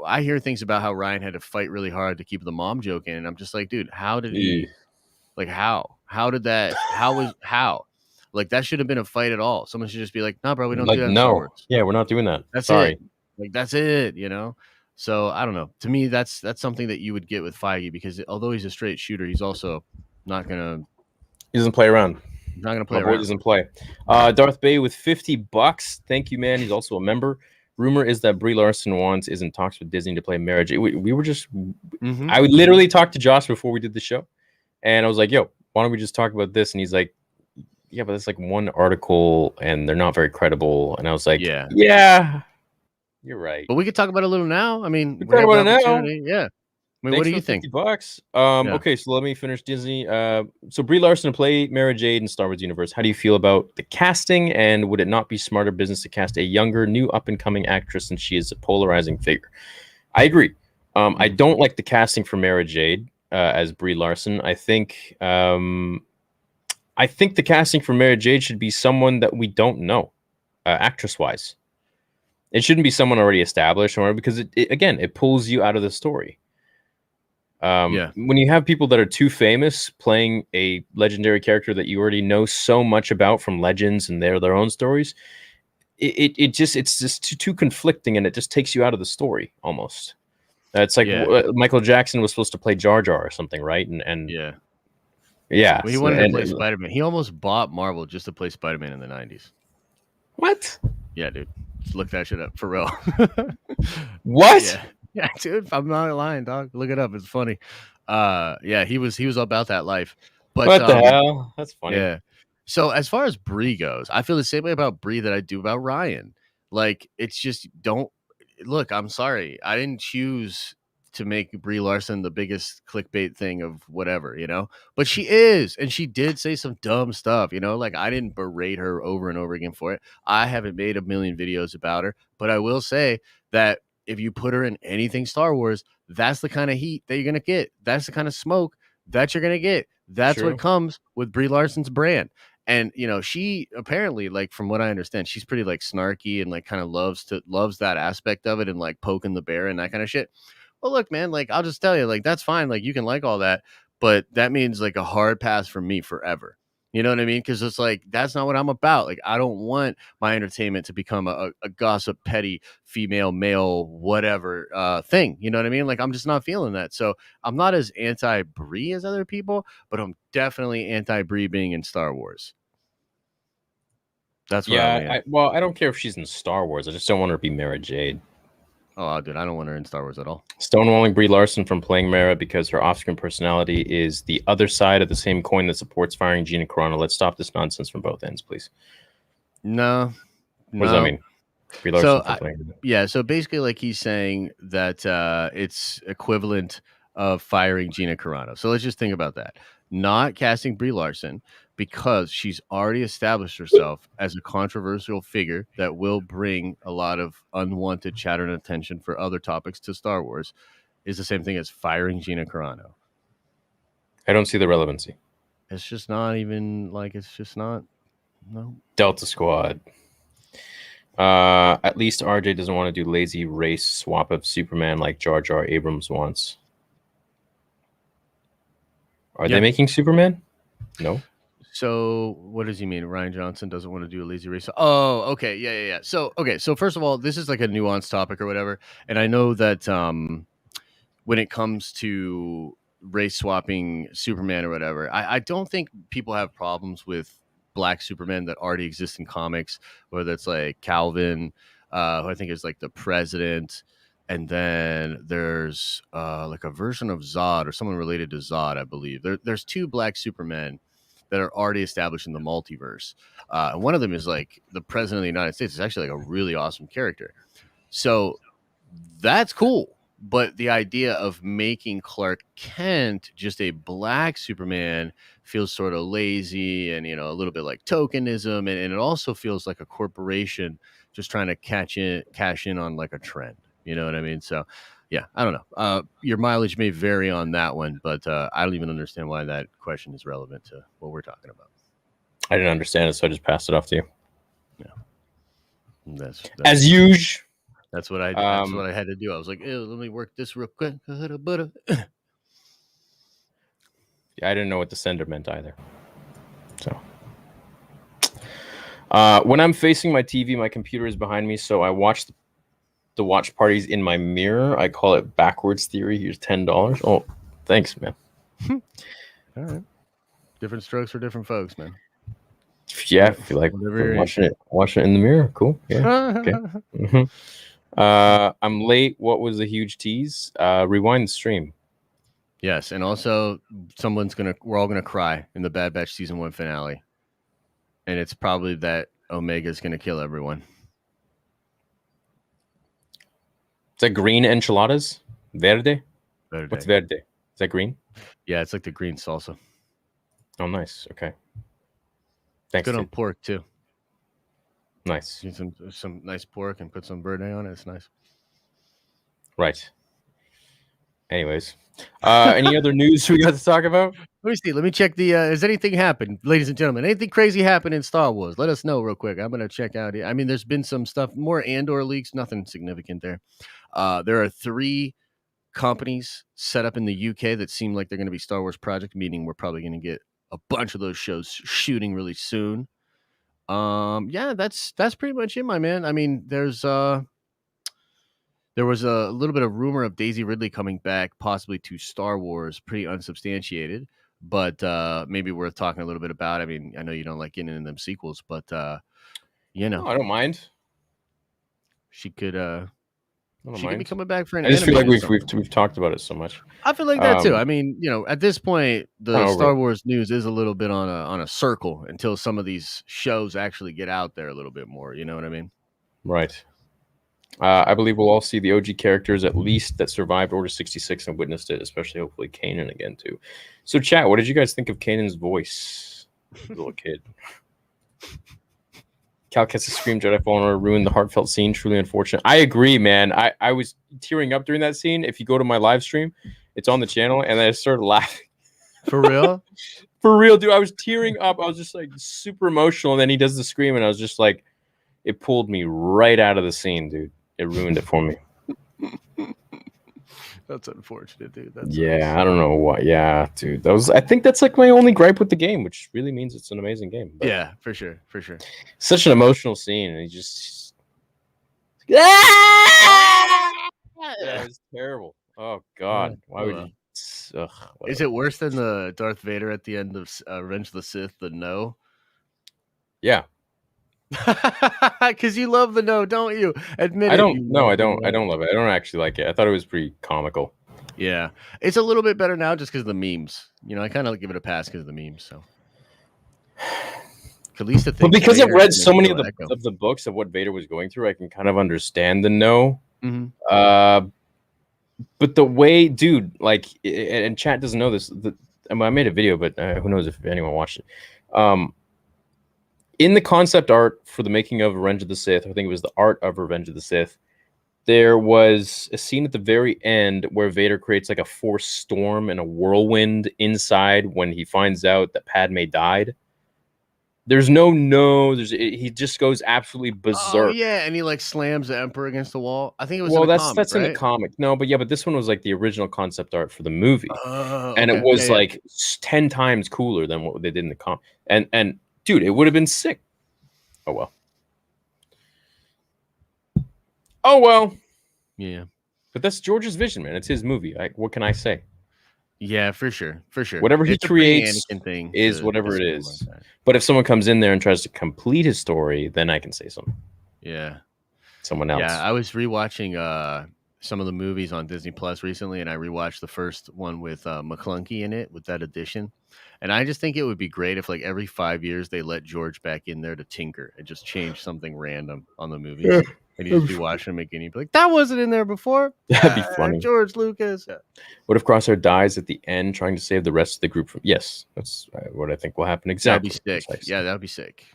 [SPEAKER 2] I hear things about how Ryan had to fight really hard to keep the mom joke in, and I'm just like, dude, how did he, like, how did that, how like, that shouldn't have been a fight at all. Someone should just be like, no, bro, we don't do that in Star Wars.
[SPEAKER 1] Yeah, we're not doing that.
[SPEAKER 2] That's
[SPEAKER 1] Sorry.
[SPEAKER 2] it. Like, that's it, So I don't know. To me, that's something that you would get with Feige, because although he's a straight shooter, he's also not gonna.
[SPEAKER 1] He doesn't play around.
[SPEAKER 2] He's not gonna play
[SPEAKER 1] around. He doesn't play. Darth Bay with $50. Thank you, man. He's also a member. Rumor is that Brie Larson is in talks with Disney to play Mara Jade. We were just. I would literally talk to Josh before we did the show, and I was like, "Yo, why don't we just talk about this?" And he's like, yeah, but it's like one article and they're not very credible. And I was like, yeah, you're right.
[SPEAKER 2] But we could talk about it a little now. I mean,
[SPEAKER 1] we talk about it now.
[SPEAKER 2] Yeah. I mean, what do you think?
[SPEAKER 1] $50. Okay, so let me finish Disney. So Brie Larson to play Mara Jade in Star Wars universe. How do you feel about the casting? And would it not be smarter business to cast a younger, new up-and-coming actress since she is a polarizing figure? I agree. I don't like the casting for Mara Jade as Brie Larson. I think the casting for Mara Jade should be someone that we don't know, actress-wise. It shouldn't be someone already established, because it pulls you out of the story. When you have people that are too famous playing a legendary character that you already know so much about from Legends and their own stories, it's just too conflicting, and it just takes you out of the story almost. It's like Michael Jackson was supposed to play Jar Jar or something, right? And
[SPEAKER 2] well, he wanted to play Spider-Man. He almost bought Marvel just to play Spider-Man in the 90s.
[SPEAKER 1] What?
[SPEAKER 2] Yeah, dude. Just look that shit up for real.
[SPEAKER 1] What?
[SPEAKER 2] Yeah. Yeah, dude. I'm not lying, dog. Look it up. It's funny. Yeah, he was about that life. But
[SPEAKER 1] What the hell? That's funny.
[SPEAKER 2] yeah. So as far as Bree goes, I feel the same way about Bree that I do about Ryan. Like, it's just don't look. I'm sorry, I didn't choose to make Brie Larson the biggest clickbait thing of whatever, But she is, and she did say some dumb stuff, Like, I didn't berate her over and over again for it. I haven't made a million videos about her, but I will say that if you put her in anything Star Wars, that's the kind of heat that you're gonna get. That's the kind of smoke that you're gonna get. That's
[SPEAKER 1] True.
[SPEAKER 2] what comes with Brie Larson's brand. And she apparently, like, from what I understand, she's pretty like snarky and like kind of loves that aspect of it and like poking the bear and that kind of shit. Well, look, man, like, I'll just tell you, like, that's fine. Like, you can like all that, but that means like a hard pass for me forever. You know what I mean? Because it's like that's not what I'm about. Like, I don't want my entertainment to become a gossip, petty, female, male, whatever thing. You know what I mean? Like, I'm just not feeling that. So I'm not as anti Brie as other people, but I'm definitely anti Brie being in Star Wars. That's where I land.
[SPEAKER 1] I don't care if she's in Star Wars. I just don't want her to be Mara Jade.
[SPEAKER 2] Oh, dude, I don't want her in Star Wars at all.
[SPEAKER 1] Stonewalling Brie Larson from playing Mara because her off-screen personality is the other side of the same coin that supports firing Gina Carano. Let's stop this nonsense from both ends, please.
[SPEAKER 2] No.
[SPEAKER 1] What does that mean? Brie Larson
[SPEAKER 2] yeah, so basically, like, he's saying that it's equivalent of firing Gina Carano. So let's just think about that. Not casting Brie Larson because she's already established herself as a controversial figure that will bring a lot of unwanted chatter and attention for other topics to Star Wars is the same thing as firing Gina Carano.
[SPEAKER 1] I don't see the relevancy.
[SPEAKER 2] It's just not even like it's just not. No.
[SPEAKER 1] Delta Squad. At least RJ doesn't want to do lazy race swap of Superman like Jar Jar Abrams wants. Are they making Superman? No.
[SPEAKER 2] So what does he mean? Rian Johnson doesn't want to do a lazy race? Oh, okay. Yeah. So first of all, this is like a nuanced topic or whatever. And I know that when it comes to race swapping Superman or whatever, I don't think people have problems with black Superman that already exist in comics, whether it's like Calvin, who I think is like the president. And then there's like a version of Zod or someone related to Zod, I believe. There's two black Supermen that are already established in the multiverse. And one of them is like the president of the United States. It's actually like a really awesome character. So that's cool. But the idea of making Clark Kent just a black Superman feels sort of lazy and, a little bit like tokenism. And it also feels like a corporation just trying to cash in on like a trend. You know what I mean? So, yeah, I don't know. Your mileage may vary on that one, but I don't even understand why that question is relevant to what we're talking about.
[SPEAKER 1] I didn't understand it, so I just passed it off to you.
[SPEAKER 2] Yeah, that's
[SPEAKER 1] as usual.
[SPEAKER 2] That's what I. That's what I had to do. I was like, let me work this real quick.
[SPEAKER 1] Yeah, I didn't know what the sender meant either. So. When I'm facing my TV, my computer is behind me, so I watch the watch parties in my mirror. I call it backwards theory. Here's $10. Oh, thanks, man.
[SPEAKER 2] All right. Different strokes for different folks, man.
[SPEAKER 1] Yeah, I feel like watching it in the mirror. Cool. Yeah. Okay. I'm late. What was a huge tease? Rewind the stream.
[SPEAKER 2] Yes, and also we're all gonna cry in the Bad Batch season 1 finale. And it's probably that Omega's gonna kill everyone.
[SPEAKER 1] Is that green enchiladas? Verde? What's verde? Is that green?
[SPEAKER 2] Yeah, it's like the green salsa.
[SPEAKER 1] Oh, nice. Okay. Thanks.
[SPEAKER 2] Good on pork too.
[SPEAKER 1] Nice.
[SPEAKER 2] Get some nice pork and put some verde on it. It's nice.
[SPEAKER 1] Right. Anyways, any other news we got to talk about?
[SPEAKER 2] Let me see. Let me check the. Has anything happened, ladies and gentlemen? Anything crazy happened in Star Wars? Let us know real quick. I'm gonna check out. I mean, there's been some stuff, more Andor leaks, nothing significant there. There are 3 companies set up in the UK that seem like they're going to be Star Wars project, meaning we're probably going to get a bunch of those shows shooting really soon. Yeah, that's pretty much it, my man. I mean, there was a little bit of rumor of Daisy Ridley coming back, possibly to Star Wars, pretty unsubstantiated, but maybe worth talking a little bit about. I mean, I know you don't like getting into them sequels, but You
[SPEAKER 1] No,
[SPEAKER 2] know,
[SPEAKER 1] I don't mind.
[SPEAKER 2] she could
[SPEAKER 1] I don't
[SPEAKER 2] she could be
[SPEAKER 1] mind.
[SPEAKER 2] coming back for an
[SPEAKER 1] I just feel like
[SPEAKER 2] animated
[SPEAKER 1] we've talked about it so much.
[SPEAKER 2] I feel like that too. I mean, at this point, the
[SPEAKER 1] Kinda over
[SPEAKER 2] Star
[SPEAKER 1] it.
[SPEAKER 2] Wars news is a little bit on a circle until some of these shows actually get out there a little bit more. You know what I mean?
[SPEAKER 1] Right. I believe we'll all see the OG characters at least that survived Order 66 and witnessed it, especially hopefully Kanan again too. So, chat, what did you guys think of Kanan's voice, little kid? Cal Kestis scream Jedi Fallen Order ruined the heartfelt scene. Truly unfortunate. I agree, man. I was tearing up during that scene. If you go to my live stream, it's on the channel, and I started laughing.
[SPEAKER 2] For real?
[SPEAKER 1] For real, dude. I was tearing up. I was just like super emotional, and then he does the scream, and I was just like, it pulled me right out of the scene, dude. It ruined it for me.
[SPEAKER 2] That's unfortunate, dude. That's
[SPEAKER 1] Yeah, I don't know what. Yeah, dude. I think that's like my only gripe with the game, which really means it's an amazing game. But
[SPEAKER 2] yeah, for sure.
[SPEAKER 1] such an emotional scene, and he just yeah, it was terrible. Oh God, why would you? Ugh,
[SPEAKER 2] Is it worse than the Darth Vader at the end of Revenge of the Sith? The no.
[SPEAKER 1] Yeah,
[SPEAKER 2] because you love the no, don't you? Admit
[SPEAKER 1] I
[SPEAKER 2] it.
[SPEAKER 1] don't. No, I don't. I don't love it. I don't actually like it. I thought it was pretty comical.
[SPEAKER 2] Yeah, it's a little bit better now just because of the memes. I kind of give it a pass because of the memes. So at least the thing.
[SPEAKER 1] But because I've read so many of the books of what Vader was going through, I can kind of understand the no.
[SPEAKER 2] Mm-hmm.
[SPEAKER 1] But the way, dude, like, and chat doesn't know this. I made a video, but who knows if anyone watched it. In the concept art for the making of Revenge of the Sith, I think it was the art of Revenge of the Sith, there was a scene at the very end where Vader creates like a force storm and a whirlwind inside when he finds out that Padme died. There's he just goes absolutely berserk.
[SPEAKER 2] Oh yeah, and he like slams the Emperor against the wall. I think it was
[SPEAKER 1] that's in the comic. No, but this one was like the original concept art for the movie, and it was like 10 times cooler than what they did in the comic. And dude, it would have been sick. Oh well.
[SPEAKER 2] Yeah,
[SPEAKER 1] but that's George's vision, man. It's his movie. What can I say?
[SPEAKER 2] Yeah, for sure.
[SPEAKER 1] Whatever he creates is whatever it is. Like, but if someone comes in there and tries to complete his story, then I can say something.
[SPEAKER 2] Yeah.
[SPEAKER 1] Someone else.
[SPEAKER 2] Yeah, I was rewatching some of the movies on Disney Plus recently, and I rewatched the first one with McClunky in it with that edition. And I just think it would be great if, like, every 5 years they let George back in there to tinker and just change something random on the movies. Yeah. And you'd just be watching him again. You'd be like, that wasn't in there before.
[SPEAKER 1] That'd be funny.
[SPEAKER 2] George Lucas.
[SPEAKER 1] What if Crosshair dies at the end trying to save the rest of the group from... Yes, that's what I think will happen exactly.
[SPEAKER 2] That'd be sick. Yeah, that'd be sick.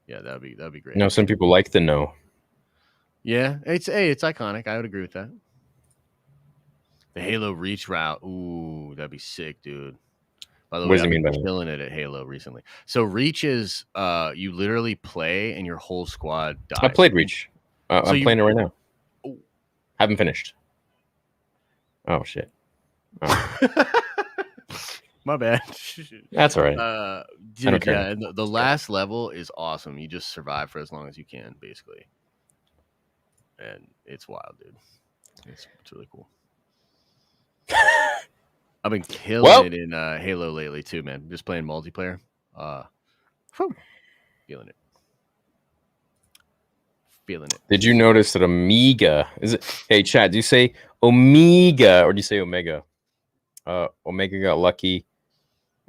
[SPEAKER 2] Yeah, that'd be great.
[SPEAKER 1] No, some people like the no.
[SPEAKER 2] Yeah, it's iconic. I would agree with that. The Halo Reach route. Ooh, that'd be sick, dude. By the way, I've been killing it at Halo recently. So Reach is you literally play and your whole squad dies.
[SPEAKER 1] I played Reach. I'm playing it right now. Oh. Haven't finished. Oh shit. Oh.
[SPEAKER 2] My bad.
[SPEAKER 1] That's all right.
[SPEAKER 2] Dude, yeah, and the last level is awesome. You just survive for as long as you can, basically. And it's wild, dude. It's really cool. I've been killing it in Halo lately too, man. Just playing multiplayer. Feeling it.
[SPEAKER 1] Did you notice that Omega is it? Hey, Chad, do you say Omega or do you say Omega? Omega got lucky.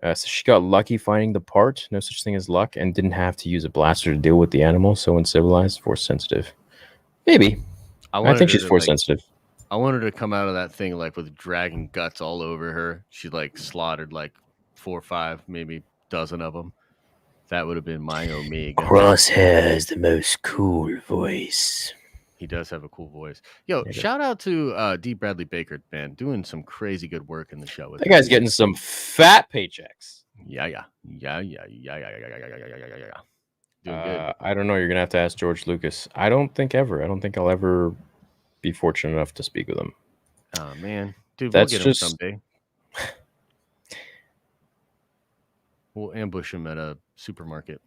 [SPEAKER 1] So she got lucky finding the part. No such thing as luck, and didn't have to use a blaster to deal with the animal. So uncivilized, force sensitive. Maybe. I think she's force sensitive.
[SPEAKER 2] I wanted her to come out of that thing like with dragon guts all over her. She like slaughtered like 4 or 5, maybe dozen of them. That would have been my Omega.
[SPEAKER 1] Crosshair has the most cool voice.
[SPEAKER 2] He does have a cool voice. Yo, shout out to D. Bradley Baker, man, doing some crazy good work in the show.
[SPEAKER 1] That guy's getting some fat paychecks.
[SPEAKER 2] Yeah. Doing good.
[SPEAKER 1] I don't know. You're gonna have to ask George Lucas. I don't think I'll ever be fortunate enough to speak with him.
[SPEAKER 2] Oh man, dude,
[SPEAKER 1] that's
[SPEAKER 2] we'll get him someday. We'll ambush him at a supermarket.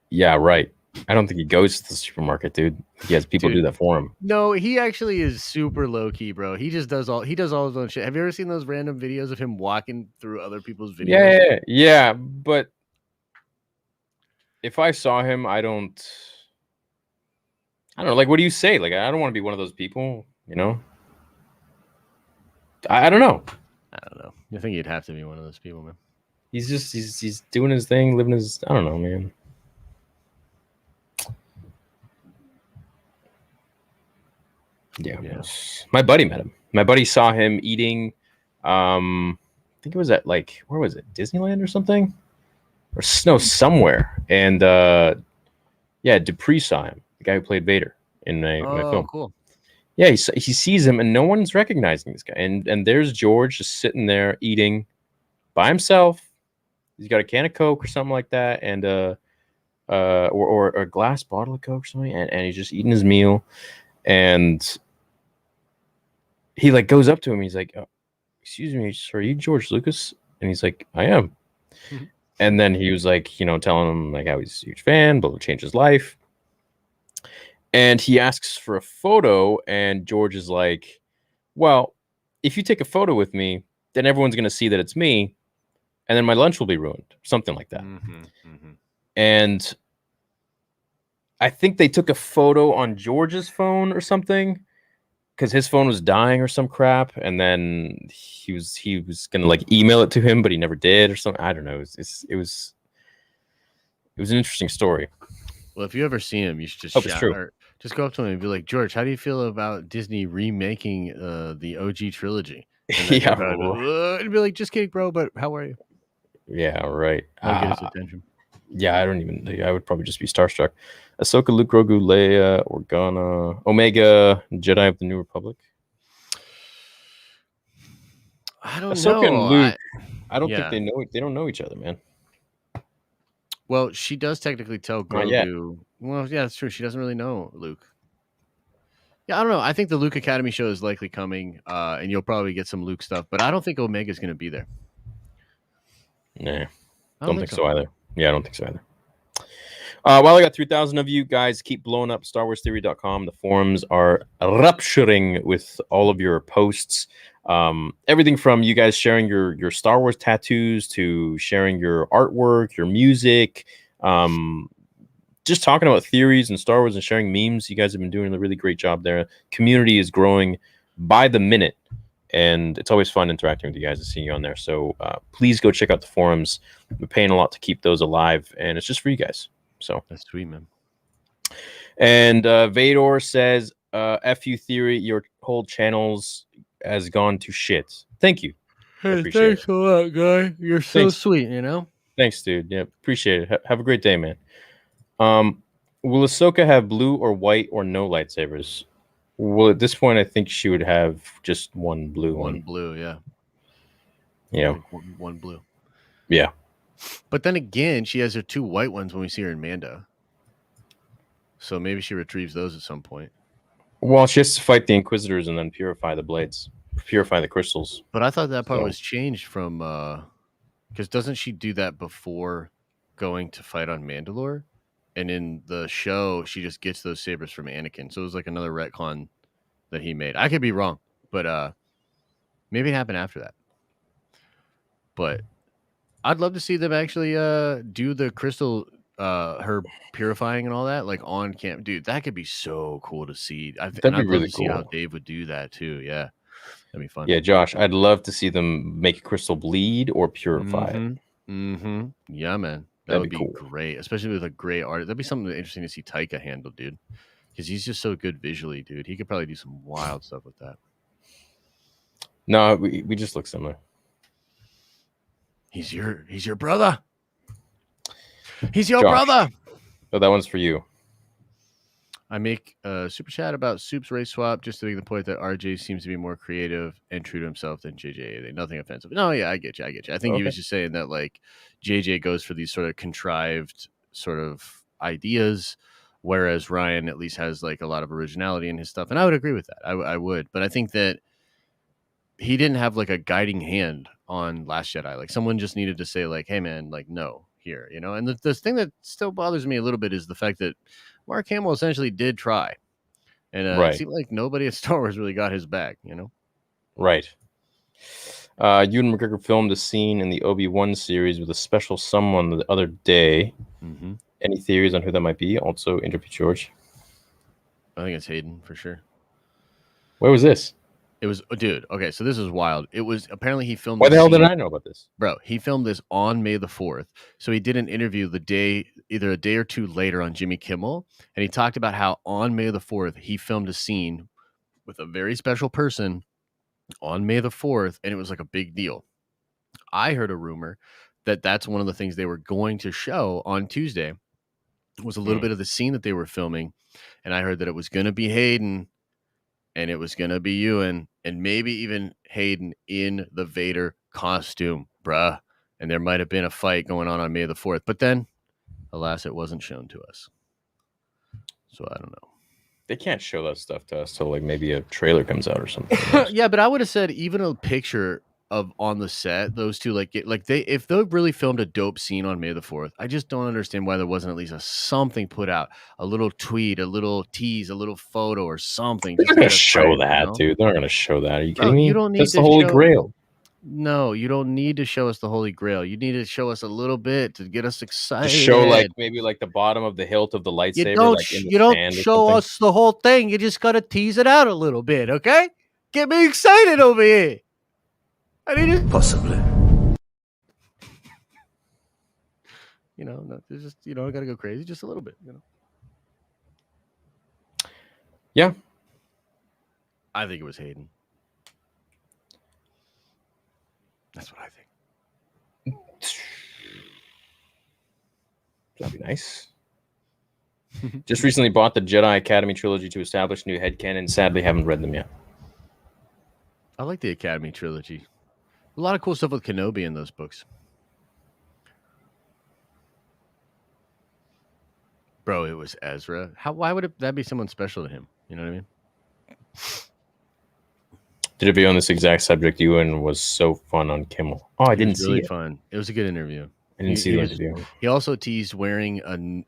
[SPEAKER 1] Yeah, right. I don't think he goes to the supermarket, dude. He has people do that for him.
[SPEAKER 2] No, he actually is super low key, bro. He does all his own shit. Have you ever seen those random videos of him walking through other people's videos?
[SPEAKER 1] Yeah, but if I saw him, I don't know. Like, what do you say? Like, I don't want to be one of those people. You know. I don't know.
[SPEAKER 2] I don't know. I think you'd have to be one of those people, man.
[SPEAKER 1] He's doing his thing, living his. I don't know, man. Yeah. My buddy met him. My buddy saw him eating. I think it was at like where was it? Disneyland or something, or no, somewhere. And yeah, Dupree saw him, the guy who played Vader in my film.
[SPEAKER 2] Cool.
[SPEAKER 1] Yeah, he sees him, and no one's recognizing this guy. And there's George just sitting there eating by himself. He's got a can of Coke or something like that, and or a glass bottle of Coke or something, and he's just eating his meal. And he like goes up to him. He's like, oh, "Excuse me, sir, are you George Lucas?" And he's like, "I am." And then he was like, you know, telling him like how he's a huge fan, but it'll change his life. And he asks for a photo, and George is like, "Well, if you take a photo with me, then everyone's going to see that it's me, and then my lunch will be ruined," something like that. And I think they took a photo on George's phone or something, because his phone was dying or some crap, and then he was going to like email it to him, but he never did or something. I don't know. It was an interesting story.
[SPEAKER 2] Well, if you ever see him, you should just go up to him and be like, "George, how do you feel about Disney remaking the OG trilogy?"
[SPEAKER 1] Yeah,
[SPEAKER 2] and be like, "Just kidding, bro. But how are you?"
[SPEAKER 1] Yeah, right.
[SPEAKER 2] I'll get his attention.
[SPEAKER 1] Yeah, I would probably just be starstruck. Ahsoka, Luke, Grogu, Leia, Organa, Omega, Jedi of the New Republic.
[SPEAKER 2] I don't know.
[SPEAKER 1] Ahsoka and Luke. I don't think they don't know each other, man.
[SPEAKER 2] Well, she does technically tell Grogu. Well, yeah, that's true. She doesn't really know Luke. Yeah, I don't know. I think the Luke Academy show is likely coming, and you'll probably get some Luke stuff. But I don't think Omega's going to be there.
[SPEAKER 1] Nah, don't think so either. Yeah, I don't think so either. While I got 3,000 of you guys, keep blowing up StarWarsTheory.com. The forums are rupturing with all of your posts. Everything from you guys sharing your Star Wars tattoos to sharing your artwork, your music, just talking about theories and Star Wars and sharing memes. You guys have been doing a really great job there. Community is growing by the minute, and it's always fun interacting with you guys and seeing you on there. So please go check out the forums. We're paying a lot to keep those alive, and it's just for you guys. So
[SPEAKER 2] that's sweet, man.
[SPEAKER 1] And Vador says, "F you Theory, your whole channels has gone to shit." Thank you.
[SPEAKER 2] Hey, thanks a lot, guy. You're so sweet, you know.
[SPEAKER 1] Thanks, dude. Yeah, appreciate it. Have a great day, man. Will Ahsoka have blue or white or no lightsabers? Well, at this point, I think she would have just one blue one.
[SPEAKER 2] One blue, yeah.
[SPEAKER 1] Yeah.
[SPEAKER 2] One blue.
[SPEAKER 1] Yeah.
[SPEAKER 2] But then again, she has her two white ones when we see her in Mando. So maybe she retrieves those at some point.
[SPEAKER 1] Well, she has to fight the Inquisitors and then purify the blades, purify the crystals.
[SPEAKER 2] But I thought that part was changed from because doesn't she do that before going to fight on Mandalore? And in the show, she just gets those sabers from Anakin. So it was like another retcon that he made. I could be wrong, but maybe it happened after that. But I'd love to see them actually do the crystal, her purifying and all that, like on camp. Dude, that could be so cool to see.
[SPEAKER 1] That'd be really cool.
[SPEAKER 2] See how Dave would do that too. Yeah, that'd be fun.
[SPEAKER 1] Yeah, Josh, I'd love to see them make a crystal bleed or purify it.
[SPEAKER 2] Yeah, man. That would be cool. Great, especially with a great art. That'd be something interesting to see Taika handle, dude, because he's just so good visually, dude. He could probably do some wild stuff with that.
[SPEAKER 1] No, we just look similar.
[SPEAKER 2] He's your brother. He's your brother.
[SPEAKER 1] Oh, that one's for you.
[SPEAKER 2] I make a super chat about Soup's race swap just to make the point that RJ seems to be more creative and true to himself than JJ. Nothing offensive. No, yeah, I get you. I think he was just saying that like JJ goes for these sort of contrived sort of ideas, whereas Ryan at least has like a lot of originality in his stuff. And I would agree with that. I would. But I think that he didn't have like a guiding hand on Last Jedi. Like someone just needed to say like, hey man, like no here, you know? And the thing that still bothers me a little bit is the fact that Mark Hamill essentially did try. And it seemed like nobody at Star Wars really got his back, you know?
[SPEAKER 1] Right. Ewan McGregor filmed a scene in the Obi-Wan series with a special someone the other day. Any theories on who that might be? Also, interview George.
[SPEAKER 2] I think it's Hayden for sure.
[SPEAKER 1] Where was this?
[SPEAKER 2] It was, dude. Okay, so this is wild. It was apparently he filmed.
[SPEAKER 1] Why the hell did I know about this,
[SPEAKER 2] bro? He filmed this on May the 4th. So he did an interview either a day or two later on Jimmy Kimmel, and he talked about how on May the 4th he filmed a scene with a very special person on May the 4th, and it was like a big deal. I heard a rumor that that's one of the things they were going to show on Tuesday was a little bit of the scene that they were filming, and I heard that it was going to be Hayden. And it was going to be Ewan and maybe even Hayden in the Vader costume, bruh. And there might have been a fight going on May the 4th. But then, alas, it wasn't shown to us. So I don't know.
[SPEAKER 1] They can't show that stuff to us till like maybe a trailer comes out or something.
[SPEAKER 2] Yeah, but I would have said even a picture of on the set, those two, if they really filmed a dope scene on May the 4th, I just don't understand why there wasn't at least something put out, a little tweet, a little tease, a little photo or something.
[SPEAKER 1] They're not going to show that, dude. They're not going to show that. Are you kidding me?
[SPEAKER 2] You don't need
[SPEAKER 1] That's the Holy Grail.
[SPEAKER 2] No, you don't need to show us the Holy Grail. You need to show us a little bit to get us excited.
[SPEAKER 1] Just show maybe the bottom of the hilt of the lightsaber.
[SPEAKER 2] You don't show us the whole thing. You just got to tease it out a little bit, okay? Get me excited over here. I need it.
[SPEAKER 3] Possibly.
[SPEAKER 2] It's just, I got to go crazy just a little bit,
[SPEAKER 1] Yeah.
[SPEAKER 2] I think it was Hayden. That's what I think.
[SPEAKER 1] That'd be nice. Just recently bought the Jedi Academy trilogy to establish new headcanon. Sadly, haven't read them yet.
[SPEAKER 2] I like the Academy trilogy. A lot of cool stuff with Kenobi in those books. Bro, it was Ezra. Why would that be someone special to him? You know what I mean?
[SPEAKER 1] Did it be on this exact subject? Ewan was so fun on Kimmel. Oh, I didn't see it.
[SPEAKER 2] Really fun. It was a good interview.
[SPEAKER 1] I didn't see the interview.
[SPEAKER 2] He also teased wearing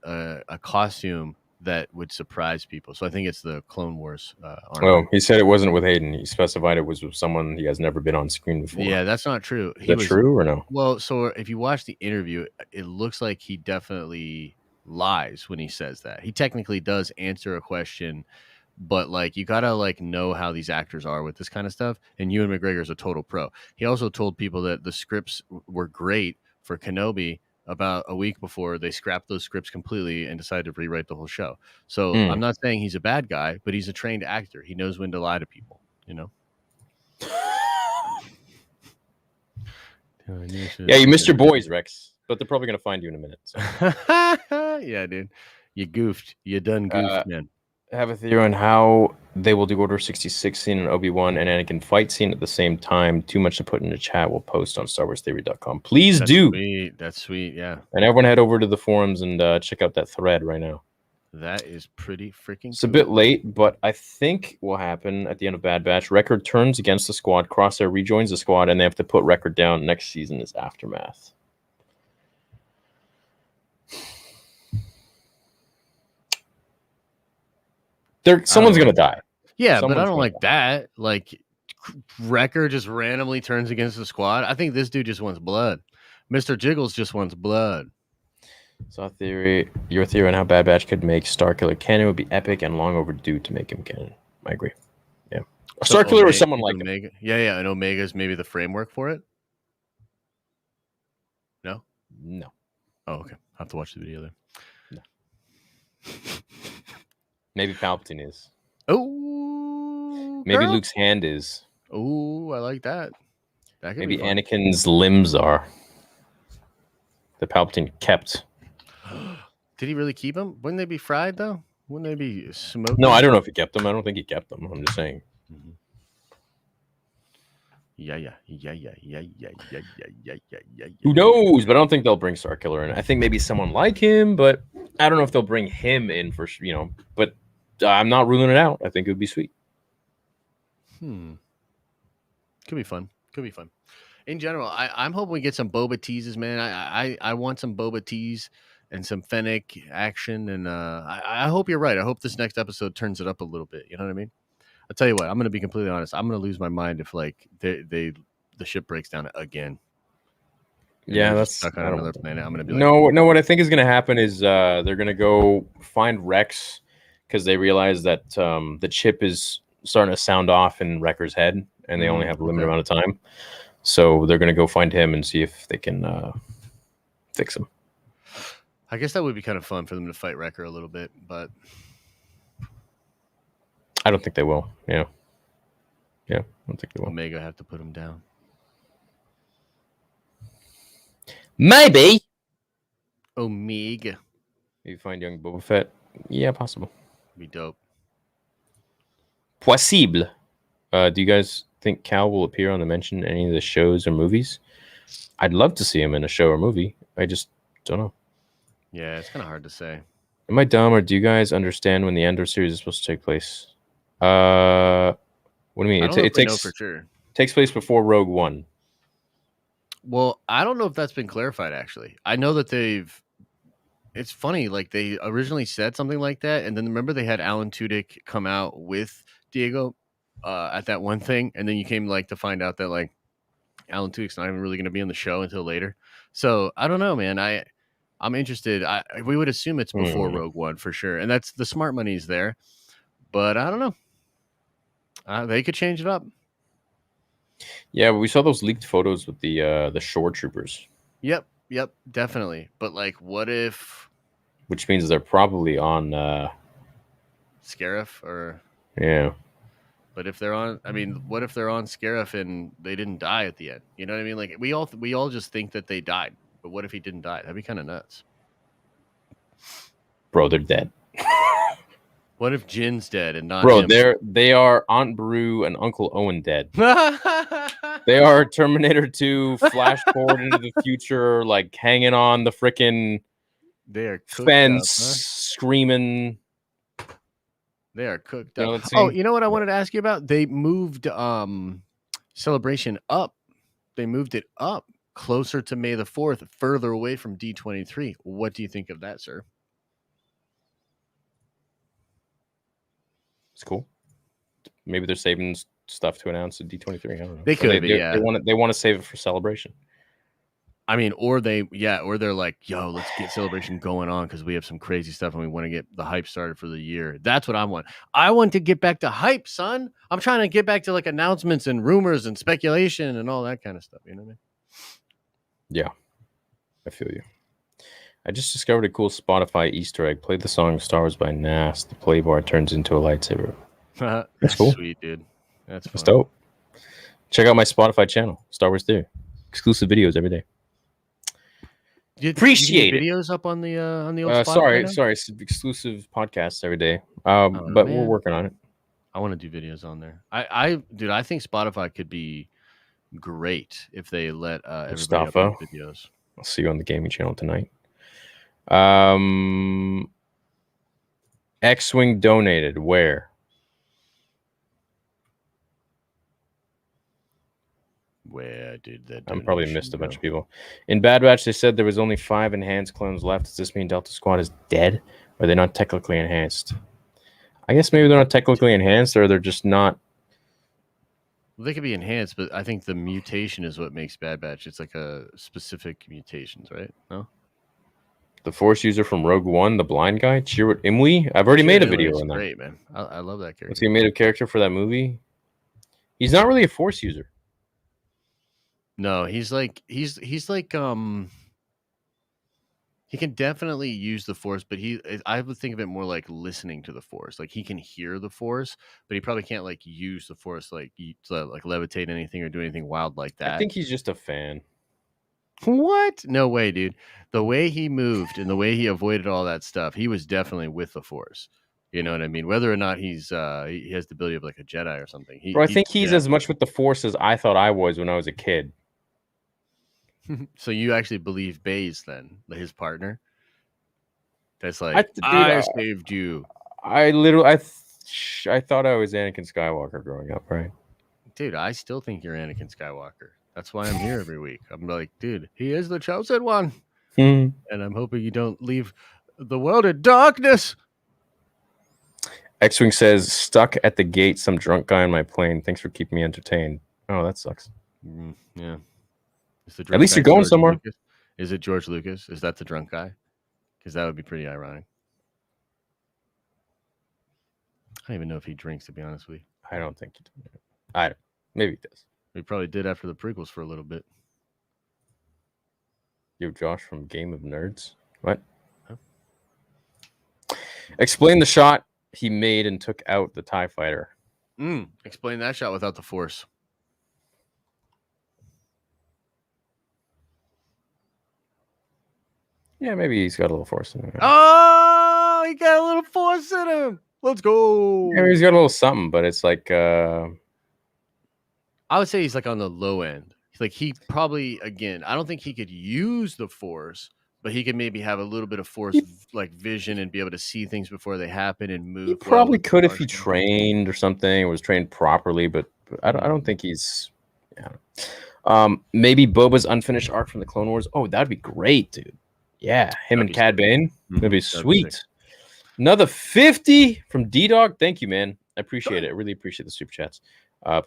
[SPEAKER 2] a costume that would surprise people. So I think it's the Clone Wars armor.
[SPEAKER 1] Oh, he said it wasn't with Hayden. He specified it was with someone he has never been on screen before.
[SPEAKER 2] Yeah, that's not true.
[SPEAKER 1] Is that true or no?
[SPEAKER 2] Well, so if you watch the interview, it looks like he definitely lies when he says that. He technically does answer a question, but you gotta know how these actors are with this kind of stuff. And Ewan McGregor's a total pro. He also told people that the scripts were great for Kenobi about a week before they scrapped those scripts completely and decided to rewrite the whole show. So I'm not saying he's a bad guy, but he's a trained actor. He knows when to lie to people,
[SPEAKER 1] Yeah, you missed your boys, Rex, but they're probably going to find you in a minute. So.
[SPEAKER 2] Yeah, dude. You goofed. You done goofed, man.
[SPEAKER 1] I have a theory on how they will do Order 66 scene and Obi-Wan and Anakin fight scene at the same time. Too much to put in the chat. We'll post on StarWarsTheory.com. Please do.
[SPEAKER 2] Sweet. That's sweet. Yeah.
[SPEAKER 1] And everyone head over to the forums and check out that thread right now.
[SPEAKER 2] That is pretty freaking
[SPEAKER 1] It's cool. A bit late, but I think will happen at the end of Bad Batch. Record turns against the squad. Crosshair rejoins the squad, and they have to put Record down. Next season is Aftermath. Someone's gonna die.
[SPEAKER 2] Yeah, but I don't like that. Wrecker just randomly turns against the squad. I think this dude just wants blood. Mr. Jiggles just wants blood. So
[SPEAKER 1] your theory on how Bad Batch could make Starkiller canon would be epic and long overdue to make him canon. I agree. Yeah, so Starkiller or someone like
[SPEAKER 2] Omega. Him. Yeah, and Omega's maybe the framework for it. No. Oh, okay. I have to watch the video then.
[SPEAKER 1] No. Maybe Palpatine is.
[SPEAKER 2] Oh,
[SPEAKER 1] maybe Luke's hand is.
[SPEAKER 2] Oh, I like that.
[SPEAKER 1] Maybe Anakin's limbs are. The Palpatine kept.
[SPEAKER 2] Did he really keep them? Wouldn't they be fried though? Wouldn't they be smoked?
[SPEAKER 1] No, I don't know if he kept them. I don't think he kept them. I'm just saying.
[SPEAKER 2] Mm-hmm. Yeah.
[SPEAKER 1] Who knows? But I don't think they'll bring Starkiller in. I think maybe someone like him, but I don't know if they'll bring him in for, but I'm not ruling it out. I think it would be sweet.
[SPEAKER 2] Could be fun. In general, I'm hoping we get some Boba teases, man. I want some Boba tease and some Fennec action, and I hope you're right. I hope this next episode turns it up a little bit. You know what I mean? I'll tell you what. I'm going to be completely honest. I'm going to lose my mind if the ship breaks down again.
[SPEAKER 1] Yeah,
[SPEAKER 2] they're
[SPEAKER 1] that's
[SPEAKER 2] stuck on another planet. I'm gonna be
[SPEAKER 1] no. What I think is gonna happen is they're gonna go find Rex because they realize that the chip is starting to sound off in Wrecker's head, and they only have a limited amount of time. So they're gonna go find him and see if they can fix him.
[SPEAKER 2] I guess that would be kind of fun for them to fight Wrecker a little bit, but
[SPEAKER 1] I don't think they will. Yeah, I don't think they will.
[SPEAKER 2] Omega have to put him down.
[SPEAKER 1] Maybe.
[SPEAKER 2] Omega.
[SPEAKER 1] You find young Boba Fett. Yeah, possible.
[SPEAKER 2] Be dope.
[SPEAKER 1] Possible. Do you guys think Cal will appear on the mention in any of the shows or movies? I'd love to see him in a show or movie. I just don't know.
[SPEAKER 2] Yeah, it's kind of hard to say.
[SPEAKER 1] Am I dumb, or do you guys understand when the Andor series is supposed to take place? What do you mean? It takes
[SPEAKER 2] for sure.
[SPEAKER 1] Takes place before Rogue One.
[SPEAKER 2] Well, I don't know if that's been clarified. Actually, I know that they've. It's funny, like they originally said something like that, and then remember they had Alan Tudyk come out with Diego at that one thing, and then you came like to find out that like Alan Tudyk's not even really going to be on the show until later. So I don't know, man. I'm interested. We would assume it's before Rogue One for sure, and that's the smart money's there. But I don't know. They could change it up.
[SPEAKER 1] Yeah, but we saw those leaked photos with the shore troopers.
[SPEAKER 2] Yep, definitely. But like, what if?
[SPEAKER 1] Which means they're probably on
[SPEAKER 2] Scarif or
[SPEAKER 1] yeah.
[SPEAKER 2] But if they're on, I mean, what if they're on Scarif and they didn't die at the end? You know what I mean? Like we all just think that they died, but what if he didn't die? That'd be kind of nuts.
[SPEAKER 1] Bro, they're dead.
[SPEAKER 2] What if Jin's dead and not
[SPEAKER 1] Bro,
[SPEAKER 2] him?
[SPEAKER 1] they are Aunt Beru and Uncle Owen dead. They are Terminator 2 flash forward into the future, like hanging on the freaking fence, screaming.
[SPEAKER 2] They are cooked up. Oh, you know what I wanted to ask you about? They moved Celebration up. They moved it up closer to May the 4th, further away from D23. What do you think of that, sir?
[SPEAKER 1] It's cool. Maybe they're saving stuff to announce at D23. I don't know.
[SPEAKER 2] They could be, yeah.
[SPEAKER 1] They want to save it for Celebration.
[SPEAKER 2] I mean, or they're like, yo, let's get Celebration going on because we have some crazy stuff and we want to get the hype started for the year. That's what I want. I want to get back to hype, son. I'm trying to get back to like announcements and rumors and speculation and all that kind of stuff. You know what I mean? Yeah,
[SPEAKER 1] I feel you. I just discovered a cool Spotify Easter egg. Play the song Star Wars by Nas. The play bar turns into a lightsaber.
[SPEAKER 2] That's cool. Sweet, dude. That's
[SPEAKER 1] dope. Check out my Spotify channel, Star Wars Theory. Exclusive videos every day. Appreciate it.
[SPEAKER 2] Videos up on the old Spotify
[SPEAKER 1] sorry, exclusive podcasts every day. But we're working on it.
[SPEAKER 2] I want to do videos on there. I think Spotify could be great if they let everybody upload videos.
[SPEAKER 1] I'll see you on the gaming channel tonight. X-Wing donated. Where?
[SPEAKER 2] Where did that?
[SPEAKER 1] I'm probably missed a bunch of people. In Bad Batch, they said there was only 5 enhanced clones left. Does this mean Delta Squad is dead? Or are they not technically enhanced? I guess maybe they're not technically enhanced, or they're just not.
[SPEAKER 2] Well, they could be enhanced, but I think the mutation is what makes Bad Batch. It's like a specific mutations, right? No.
[SPEAKER 1] The Force user from Rogue One, the blind guy, Chirrut Imwe. I've already made a video on that.
[SPEAKER 2] Great, man. I love that character.
[SPEAKER 1] What's he made a character for that movie? He's not really a Force user.
[SPEAKER 2] No, he's like he can definitely use the Force, but I would think of it more like listening to the Force. Like he can hear the Force, but he probably can't like use the Force like levitate anything or do anything wild like that.
[SPEAKER 1] I think he's just a fan.
[SPEAKER 2] What? No way, dude. The way he moved and the way he avoided all that stuff, he was definitely with the Force. You know what I mean? Whether or not he has the ability of like a Jedi or something.
[SPEAKER 1] I think he's as much with the Force as I thought I was when I was a kid.
[SPEAKER 2] So you actually believe Baze then, his partner? That's like I saved you.
[SPEAKER 1] I thought I was Anakin Skywalker growing up, right?
[SPEAKER 2] Dude, I still think you're Anakin Skywalker. That's why I'm here every week. I'm like, dude, he is the chosen one. And I'm hoping you don't leave the world in darkness.
[SPEAKER 1] X-Wing says, stuck at the gate, some drunk guy on my plane. Thanks for keeping me entertained. Oh, that sucks.
[SPEAKER 2] Yeah. Is the
[SPEAKER 1] At
[SPEAKER 2] drunk
[SPEAKER 1] least
[SPEAKER 2] guy
[SPEAKER 1] you're going
[SPEAKER 2] George
[SPEAKER 1] somewhere.
[SPEAKER 2] Lucas? Is it George Lucas? Is that the drunk guy? Because that would be pretty ironic. I don't even know if he drinks, to be honest with you.
[SPEAKER 1] I don't think he does. I don't. Maybe he does.
[SPEAKER 2] He probably did after the prequels for a little bit.
[SPEAKER 1] Yo, Josh from Game of Nerds. What?
[SPEAKER 2] Huh?
[SPEAKER 1] Explain the shot he made and took out the TIE fighter.
[SPEAKER 2] Explain that shot without the Force.
[SPEAKER 1] Yeah, maybe he's got a little Force in him.
[SPEAKER 2] Oh, he got a little Force in him. Let's go.
[SPEAKER 1] Maybe he's got a little something, but it's like
[SPEAKER 2] I would say he's like on the low end. Like he probably, again, I don't think he could use the Force, but he could maybe have a little bit of Force like vision and be able to see things before they happen and move.
[SPEAKER 1] he probably could if he trained or something, was trained properly, but I don't think he's. Yeah. Maybe Boba's unfinished arc from the Clone Wars. Oh, that'd be great, dude. Yeah, him and Cad Bane. That'd be sweet. Another 50 from D-Dog. Thank you, man. I appreciate it. I really appreciate the super chats.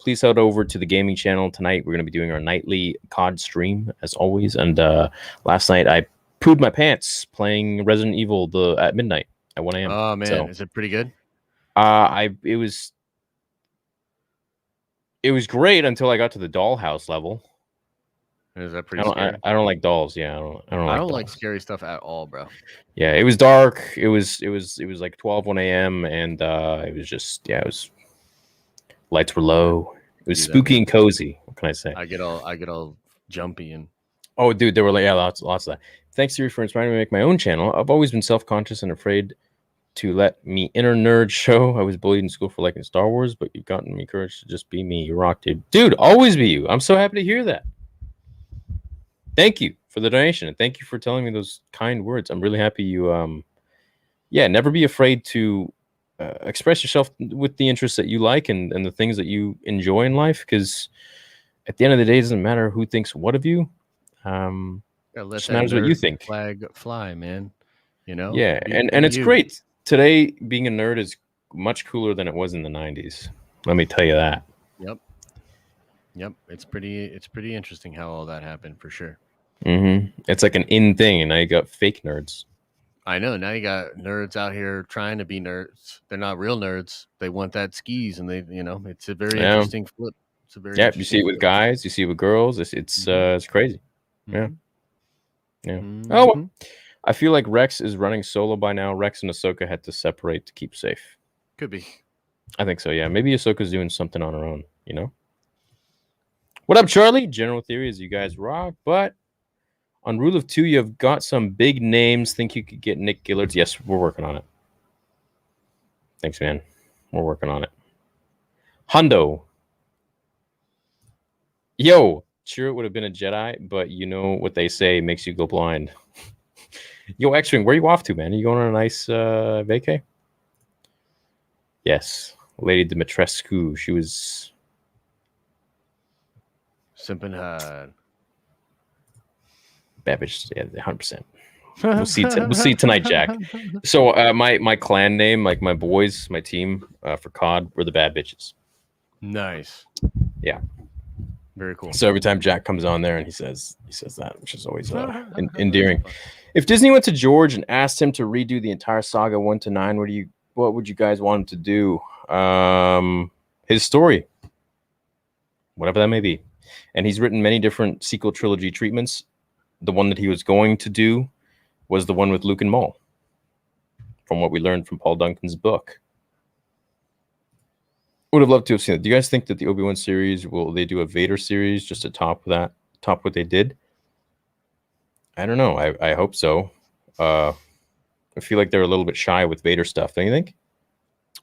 [SPEAKER 1] Please head over to the gaming channel tonight. We're going to be doing our nightly COD stream, as always. And last night, I pooed my pants playing Resident Evil at midnight at 1 a.m.
[SPEAKER 2] Oh, man. So, is it pretty good?
[SPEAKER 1] It was great until I got to the dollhouse level.
[SPEAKER 2] Is that pretty scary?
[SPEAKER 1] I don't like dolls. Yeah, I don't
[SPEAKER 2] like scary stuff at all, bro.
[SPEAKER 1] Yeah, it was dark. It was like 1 a.m. and it was just lights were low. It was spooky and cozy. What can I say?
[SPEAKER 2] I get all jumpy and
[SPEAKER 1] oh, dude, there were like lots of that. Thanks Siri for inspiring me to make my own channel. I've always been self-conscious and afraid to let me inner nerd show. I was bullied in school for liking Star Wars, but you've gotten me courage to just be me. You rock, dude. Dude, always be you. I'm so happy to hear that. Thank you for the donation, and thank you for telling me those kind words. I'm really happy you, never be afraid to express yourself with the interests that you like and the things that you enjoy in life, because at the end of the day, it doesn't matter who thinks what of you. It just matters what you think.
[SPEAKER 2] Flag fly, man. You know?
[SPEAKER 1] Yeah, and it's great. Today, being a nerd is much cooler than it was in the 90s. Let me tell you that.
[SPEAKER 2] Yep. It's pretty interesting how all that happened, for sure.
[SPEAKER 1] It's like an in thing, and now you got fake nerds.
[SPEAKER 2] I know. Now you got nerds out here trying to be nerds. They're not real nerds. They want that skis, and it's a very interesting flip. It's a very
[SPEAKER 1] you see it with guys, you see it with girls. It's crazy. Yeah. Oh, well, I feel like Rex is running solo by now. Rex and Ahsoka had to separate to keep safe.
[SPEAKER 2] Could be.
[SPEAKER 1] I think so. Yeah, maybe Ahsoka's doing something on her own. What up, Charlie? General theory is you guys rock, but on Rule of Two, you've got some big names. Think you could get Nick Gillards? Yes, we're working on it. Thanks, man. We're working on it. Hundo. Yo, sure it would have been a Jedi, but you know what they say makes you go blind. Yo, X-Wing, where are you off to, man? Are you going on a nice vacay? Yes, Lady Dimitrescu. She was...
[SPEAKER 2] Simping hard.
[SPEAKER 1] Bad bitch, yeah, 100%. We'll see tonight, Jack. So my clan name, like my boys, my team for COD, were the Bad Bitches.
[SPEAKER 2] Nice.
[SPEAKER 1] Yeah.
[SPEAKER 2] Very cool.
[SPEAKER 1] So every time Jack comes on there and he says that, which is always endearing. If Disney went to George and asked him to redo the entire saga 1 to 9, what would you guys want him to do? His story, whatever that may be. And he's written many different sequel trilogy treatments. The one that he was going to do was the one with Luke and Maul, from what we learned from Paul Duncan's book. Would have loved to have seen it. Do you guys think that the Obi-Wan series, will they do a Vader series just to top what they did? I don't know. I hope so. I feel like they're a little bit shy with Vader stuff, don't you think?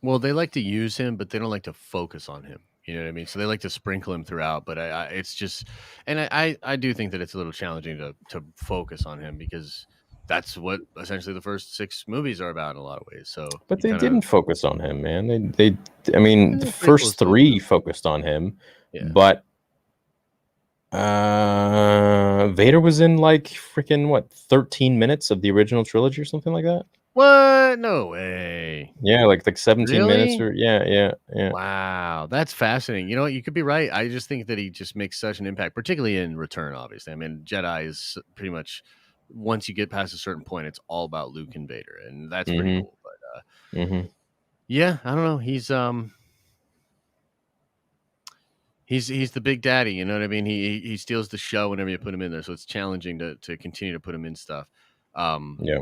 [SPEAKER 2] Well, they like to use him, but they don't like to focus on him. You know what I mean? So they like to sprinkle him throughout, but it's just, and I do think that it's a little challenging to focus on him, because that's what essentially the first 6 movies are about in a lot of ways. So,
[SPEAKER 1] but they didn't focus on him, man. The first 3 focused on him, but Vader was in like freaking 13 minutes of the original trilogy or something like that.
[SPEAKER 2] What? No way.
[SPEAKER 1] Yeah, like 17 minutes
[SPEAKER 2] Really?
[SPEAKER 1] or yeah.
[SPEAKER 2] Wow, that's fascinating. You know what? You could be right. I just think that he just makes such an impact, particularly in Return. Obviously, I mean, Jedi is pretty much once you get past a certain point, it's all about Luke and Vader, and that's pretty
[SPEAKER 1] Mm-hmm.
[SPEAKER 2] cool. But
[SPEAKER 1] Mm-hmm.
[SPEAKER 2] yeah, I don't know. He's the big daddy. You know what I mean? He steals the show whenever you put him in there, so it's challenging to continue to put him in stuff. Um,
[SPEAKER 1] Yeah.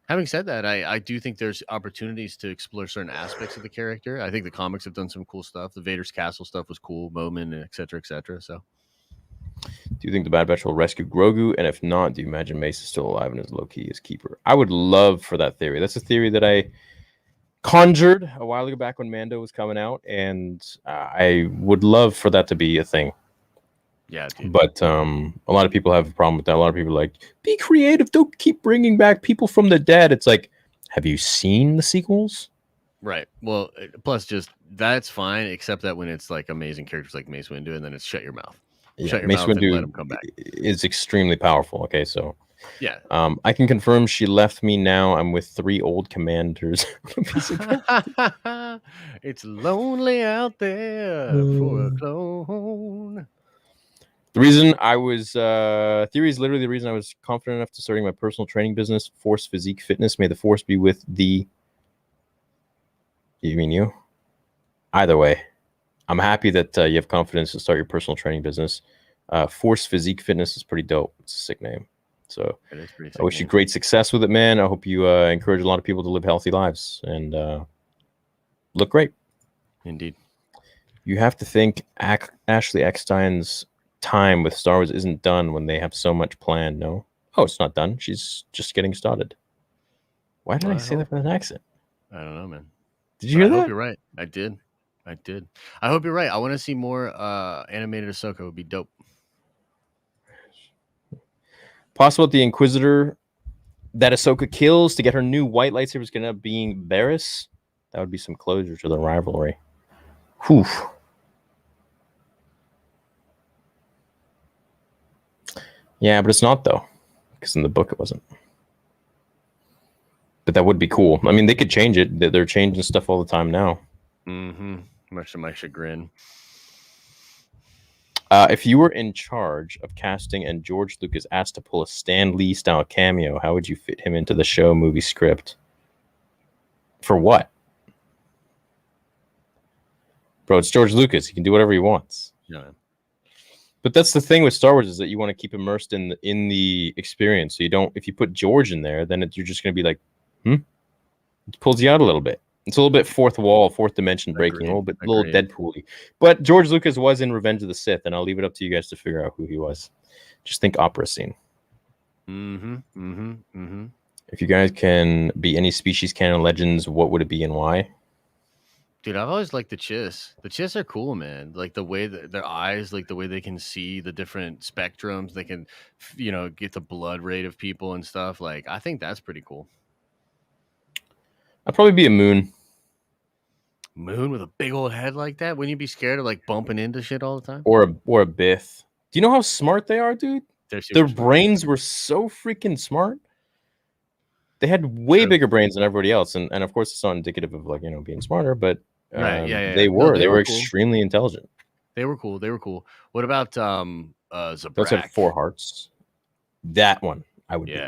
[SPEAKER 2] Having said that, I do think there's opportunities to explore certain aspects of the character. I think the comics have done some cool stuff. The Vader's Castle stuff was cool, Moment, et cetera, et cetera. So,
[SPEAKER 1] Do you think the Bad Batch will rescue Grogu? And if not, do you imagine Mace is still alive and is low key his keeper? I would love for that theory. That's a theory that I conjured a while ago back when Mando was coming out, and I would love for that to be a thing.
[SPEAKER 2] yeah, dude.
[SPEAKER 1] But a lot of people have a problem with that. A lot of people are like, be creative. Don't keep bringing back people from the dead. It's like, have you seen the sequels?
[SPEAKER 2] Right. Well, plus just that's fine, except that when it's like amazing characters like Mace Windu, and then it's shut your mouth.
[SPEAKER 1] Yeah,
[SPEAKER 2] Shut your
[SPEAKER 1] Mace
[SPEAKER 2] mouth and let
[SPEAKER 1] Windu
[SPEAKER 2] him come back.
[SPEAKER 1] is extremely powerful. Okay, so
[SPEAKER 2] Yeah.
[SPEAKER 1] I can confirm she left me now. I'm with 3 old commanders.
[SPEAKER 2] It's lonely out there for a clone.
[SPEAKER 1] The reason I was theory is literally the reason I was confident enough to starting my personal training business, Force Physique Fitness. May the force be with the. You mean you? Either way, I'm happy that you have confidence to start your personal training business. Force Physique Fitness is pretty dope. It's a sick name. So I wish you great success with it, man. I hope you encourage a lot of people to live healthy lives and look great.
[SPEAKER 2] Indeed.
[SPEAKER 1] You have to think Ashley Eckstein's time with Star Wars isn't done when they have so much planned. No. Oh, it's not done. She's just getting started. Why did I say that with an accent?
[SPEAKER 2] I don't know, man.
[SPEAKER 1] Did you hear that?
[SPEAKER 2] I hope you're right. I did. I hope you're right. I want to see more animated Ahsoka. Would be dope.
[SPEAKER 1] Possible that the Inquisitor that Ahsoka kills to get her new white lightsaber is going to end up being Barriss. That would be some closure to the rivalry. Whew. Yeah, but it's not, though, because in the book it wasn't. But that would be cool. I mean, they could change it. They're changing stuff all the time now.
[SPEAKER 2] Mm-hmm. Much to my chagrin.
[SPEAKER 1] If you were in charge of casting and George Lucas asked to pull a Stan Lee style cameo, how would you fit him into the show movie script? For what? Bro, it's George Lucas. He can do whatever he wants.
[SPEAKER 2] Yeah.
[SPEAKER 1] But that's the thing with Star Wars is that you want to keep immersed in the experience. So you don't. If you put George in there, then you're just going to be like, It pulls you out a little bit. It's a little bit fourth dimension breaking, a little Deadpool-y. But George Lucas was in Revenge of the Sith, and I'll leave it up to you guys to figure out who he was. Just think opera scene. If you guys can be any species canon legends, what would it be and why?
[SPEAKER 2] Dude, I've always liked the Chiss. The Chiss are cool, man. Like the way that their eyes, like the way they can see the different spectrums, they can, get the blood rate of people and stuff. Like, I think that's pretty cool.
[SPEAKER 1] I'd probably be a Moon.
[SPEAKER 2] Moon with a big old head like that? Wouldn't you be scared of like bumping into shit all the time?
[SPEAKER 1] Or a Bith. Do you know how smart they are, dude? Their brains were so freaking smart. They had way bigger brains than everybody else, and of course it's not indicative of being smarter, but they were extremely intelligent.
[SPEAKER 2] They were cool. What about Zabrak?
[SPEAKER 1] Those had 4 hearts. That one I would be.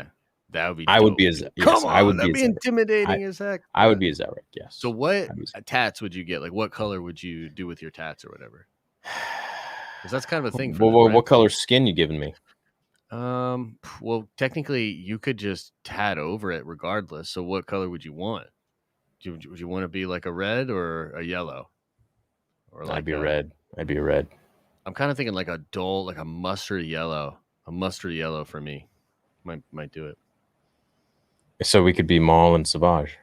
[SPEAKER 2] That would be.
[SPEAKER 1] I would be as. Come on,
[SPEAKER 2] I would be intimidating as heck.
[SPEAKER 1] I would be a Zabrak. Yes.
[SPEAKER 2] So what tats would you get? Like, what color would you do with your tats or whatever? Because that's kind of a thing.
[SPEAKER 1] What color skin you giving me?
[SPEAKER 2] Well, technically, you could just tat over it regardless. So, what color would you want? Would you want to be like a red or a yellow?
[SPEAKER 1] Or like I'd be a red.
[SPEAKER 2] I'm kind of thinking like a dull, like a mustard yellow. A mustard yellow for me might do it.
[SPEAKER 1] So we could be Maul and Savage.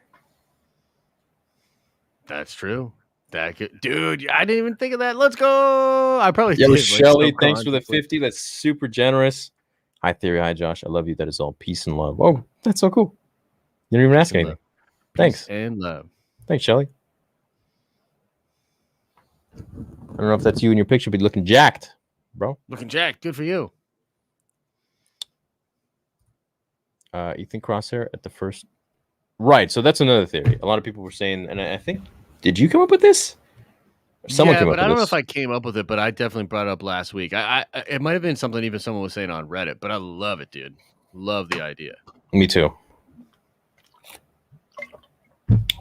[SPEAKER 2] That's true. Dude, I didn't even think of that. Let's go. I probably
[SPEAKER 1] did. Shelly, thanks for the 50. That's super generous. Hi, Theory. Hi, Josh. I love you. That is all peace and love. Oh, that's so cool. You didn't even ask anything. Thanks.
[SPEAKER 2] Peace and love.
[SPEAKER 1] Thanks, Shelly. I don't know if that's you in your picture, but you're looking jacked, bro.
[SPEAKER 2] Looking jacked. Good for you.
[SPEAKER 1] You think Crosshair at the first Right. So that's another theory. A lot of people were saying, and I think, did you come up with this? Someone came up
[SPEAKER 2] but I
[SPEAKER 1] with
[SPEAKER 2] don't know
[SPEAKER 1] this.
[SPEAKER 2] if I came up with it, but I definitely brought it up last week. It might have been something even someone was saying on Reddit, but I love it, dude. Love the idea.
[SPEAKER 1] Me too.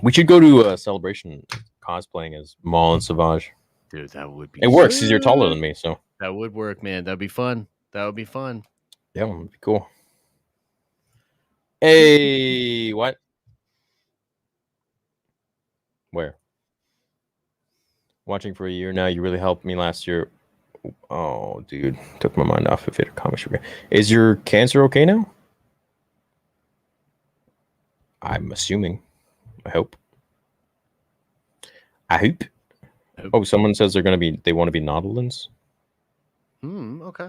[SPEAKER 1] We should go to a celebration cosplaying as Maul and Savage.
[SPEAKER 2] Dude, that would be.
[SPEAKER 1] It works because you're taller than me, so
[SPEAKER 2] that would work, man. That'd be fun. That would be fun.
[SPEAKER 1] yeah, it'd be cool. Hey, what? Where? Watching for a year now. You really helped me last year. Oh, dude, took my mind off of it. Comics. Is your cancer okay now? I'm assuming. I hope. Oh, someone says they want to be Nautilins.
[SPEAKER 2] Okay.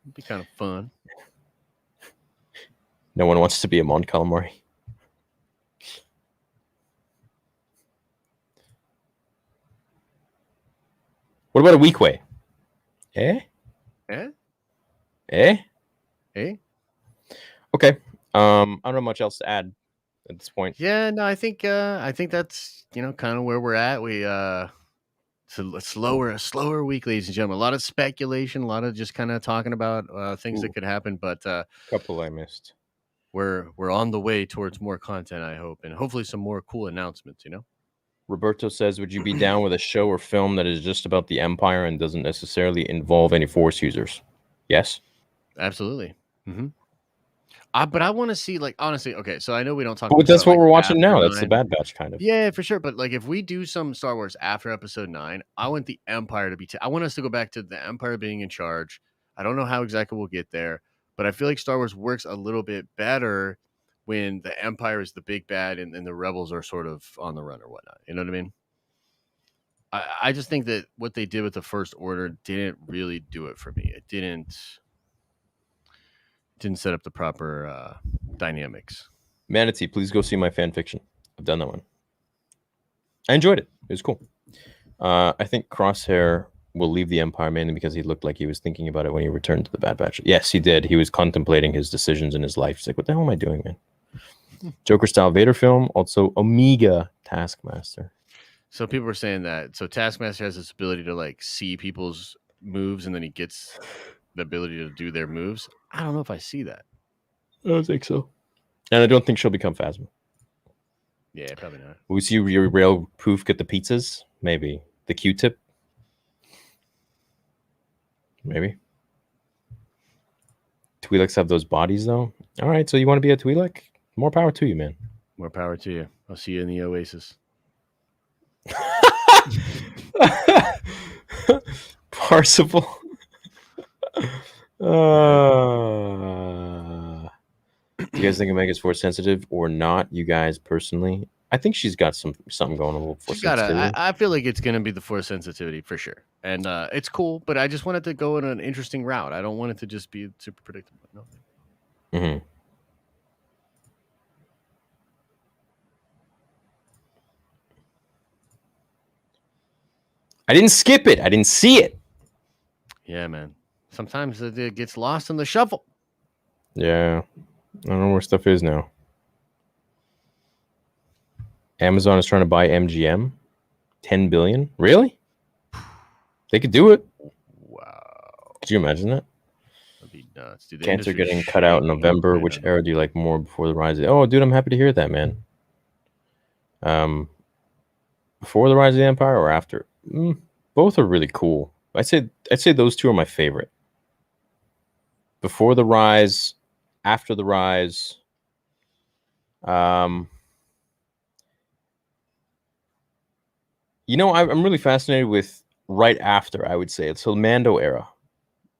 [SPEAKER 2] It'd be kind of fun.
[SPEAKER 1] No one wants to be a Mon Calamari. What about a weak way? Eh? Okay. I don't know much else to add at this point.
[SPEAKER 2] Yeah, no, I think that's kind of where we're at. We it's a slower week, ladies and gentlemen. A lot of speculation, a lot of just kind of talking about things that could happen, but
[SPEAKER 1] couple I missed.
[SPEAKER 2] We're on the way towards more content, I hope, and hopefully some more cool announcements.
[SPEAKER 1] Roberto says, would you be down with a show or film that is just about the Empire and doesn't necessarily involve any Force users? Yes.
[SPEAKER 2] Absolutely. But I want to see, honestly, okay, so I know we don't talk
[SPEAKER 1] about that's what we're watching now.
[SPEAKER 2] 9.
[SPEAKER 1] That's the Bad Batch, kind of.
[SPEAKER 2] Yeah, for sure. But, if we do some Star Wars after Episode 9, I want the Empire to be... I want us to go back to the Empire being in charge. I don't know how exactly we'll get there, but I feel like Star Wars works a little bit better when the Empire is the big bad and the rebels are sort of on the run or whatnot. You know what I mean? I just think that what they did with the First Order didn't really do it for me. It didn't set up the proper dynamics.
[SPEAKER 1] Manatee, please go see my fan fiction. I've done that one. I enjoyed it. It was cool. I think Crosshair will leave the Empire mainly because he looked like he was thinking about it when he returned to the Bad Batch. Yes, he did. He was contemplating his decisions in his life. He's like, what the hell am I doing, man? Joker style Vader film, also Omega Taskmaster.
[SPEAKER 2] So people were saying that. So Taskmaster has this ability to see people's moves, and then he gets the ability to do their moves. I don't know if I see that.
[SPEAKER 1] I don't think so. And I don't think she'll become Phasma.
[SPEAKER 2] Yeah, probably not.
[SPEAKER 1] Will we see your rail poof get the pizzas? Maybe. The Q-tip? Maybe. Twi'leks have those bodies, though. All right, so you want to be a Twi'lek? More power to you, man.
[SPEAKER 2] More power to you. I'll see you in the Oasis.
[SPEAKER 1] Parsifal. Do you guys think Omega's Force sensitive or not? You guys personally, I think she's got something going on with Force sensitivity.
[SPEAKER 2] I feel like it's gonna be the Force sensitivity for sure, and it's cool. But I just want it to go in an interesting route. I don't want it to just be super predictable. No.
[SPEAKER 1] Mm-hmm. I didn't skip it. I didn't see it.
[SPEAKER 2] Yeah, man. Sometimes it gets lost in the shuffle.
[SPEAKER 1] Yeah. I don't know where stuff is now. Amazon is trying to buy MGM. 10 billion? Really? They could do it.
[SPEAKER 2] Wow.
[SPEAKER 1] Could you imagine that?
[SPEAKER 2] That'd be nuts. Dude,
[SPEAKER 1] Cancer getting cut out in November. Which era do you like more before the rise? Oh, dude, I'm happy to hear that, man. Before the rise of the Empire or after? Both are really cool. I'd say those two are my favorite. Before the rise, after the rise. I'm really fascinated with right after, I would say. It's the Mando era.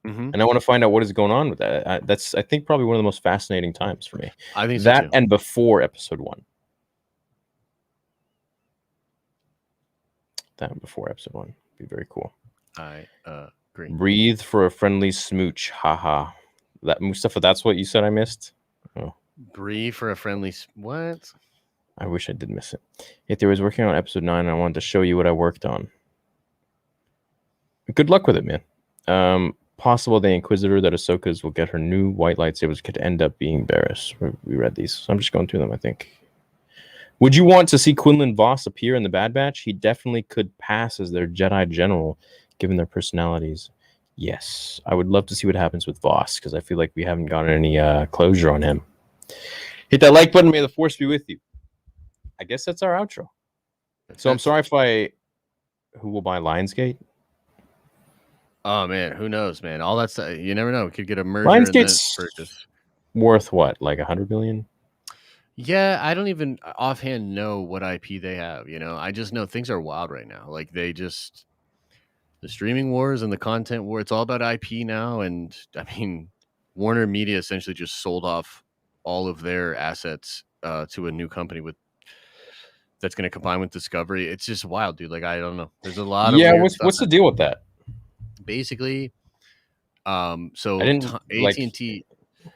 [SPEAKER 2] Mm-hmm.
[SPEAKER 1] And I want to find out what is going on with that. That's, I think, probably one of the most fascinating times for me.
[SPEAKER 2] I think
[SPEAKER 1] that
[SPEAKER 2] so too.
[SPEAKER 1] And before Episode 1. That and before Episode 1. Be very cool.
[SPEAKER 2] I agree.
[SPEAKER 1] Breathe for a friendly smooch. Haha. That Mustafa, that's what you said I missed? Oh.
[SPEAKER 2] Breathe for a friendly... What?
[SPEAKER 1] I wish I did miss it. If there was working on Episode 9, I wanted to show you what I worked on. Good luck with it, man. possible the Inquisitor that Ahsoka's will get her new white lightsabers could end up being Barriss. We read these, so I'm just going through them, I think. Would you want to see Quinlan Vos appear in the Bad Batch? He definitely could pass as their Jedi general, given their personalities. Yes, I would love to see what happens with Vos, because I feel like we haven't gotten any closure on him. Hit that like button. May the Force be with you. I guess that's our outro. So I'm sorry if who will buy Lionsgate?
[SPEAKER 2] Oh man, who knows, man? All that's you never know. We could get a merger
[SPEAKER 1] Lionsgate's
[SPEAKER 2] and then purchase.
[SPEAKER 1] Worth what, like 100 million?
[SPEAKER 2] Yeah, I don't even offhand know what IP they have. I just know things are wild right now. Like the streaming wars and the content war. It's all about IP now, and I mean, Warner Media essentially just sold off all of their assets to a new company that's going to combine with Discovery. It's just wild, dude. Like I don't know. There's a lot of weird stuff.
[SPEAKER 1] What's the deal with that?
[SPEAKER 2] Basically, so
[SPEAKER 1] I didn't
[SPEAKER 2] AT&T.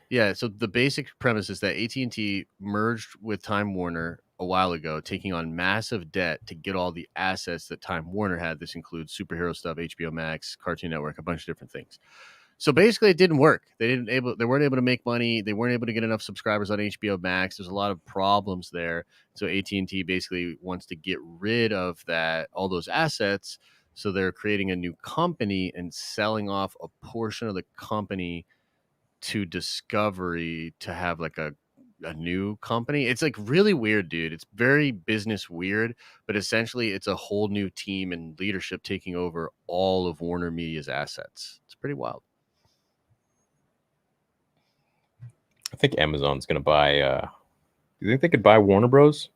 [SPEAKER 2] Yeah, so the basic premise is that AT&T merged with Time Warner a while ago, taking on massive debt to get all the assets that Time Warner had. This includes superhero stuff, HBO Max, Cartoon Network, a bunch of different things. So basically, it didn't work. They weren't able to make money. They weren't able to get enough subscribers on HBO Max. There's a lot of problems there. So AT&T basically wants to get rid of all those assets. So they're creating a new company and selling off a portion of the company to Discovery to have like a new company. It's like really weird, dude. It's very business weird, but essentially it's a whole new team and leadership taking over all of Warner Media's assets. It's pretty wild.
[SPEAKER 1] I think Amazon's going to buy. Do you think they could buy Warner Bros?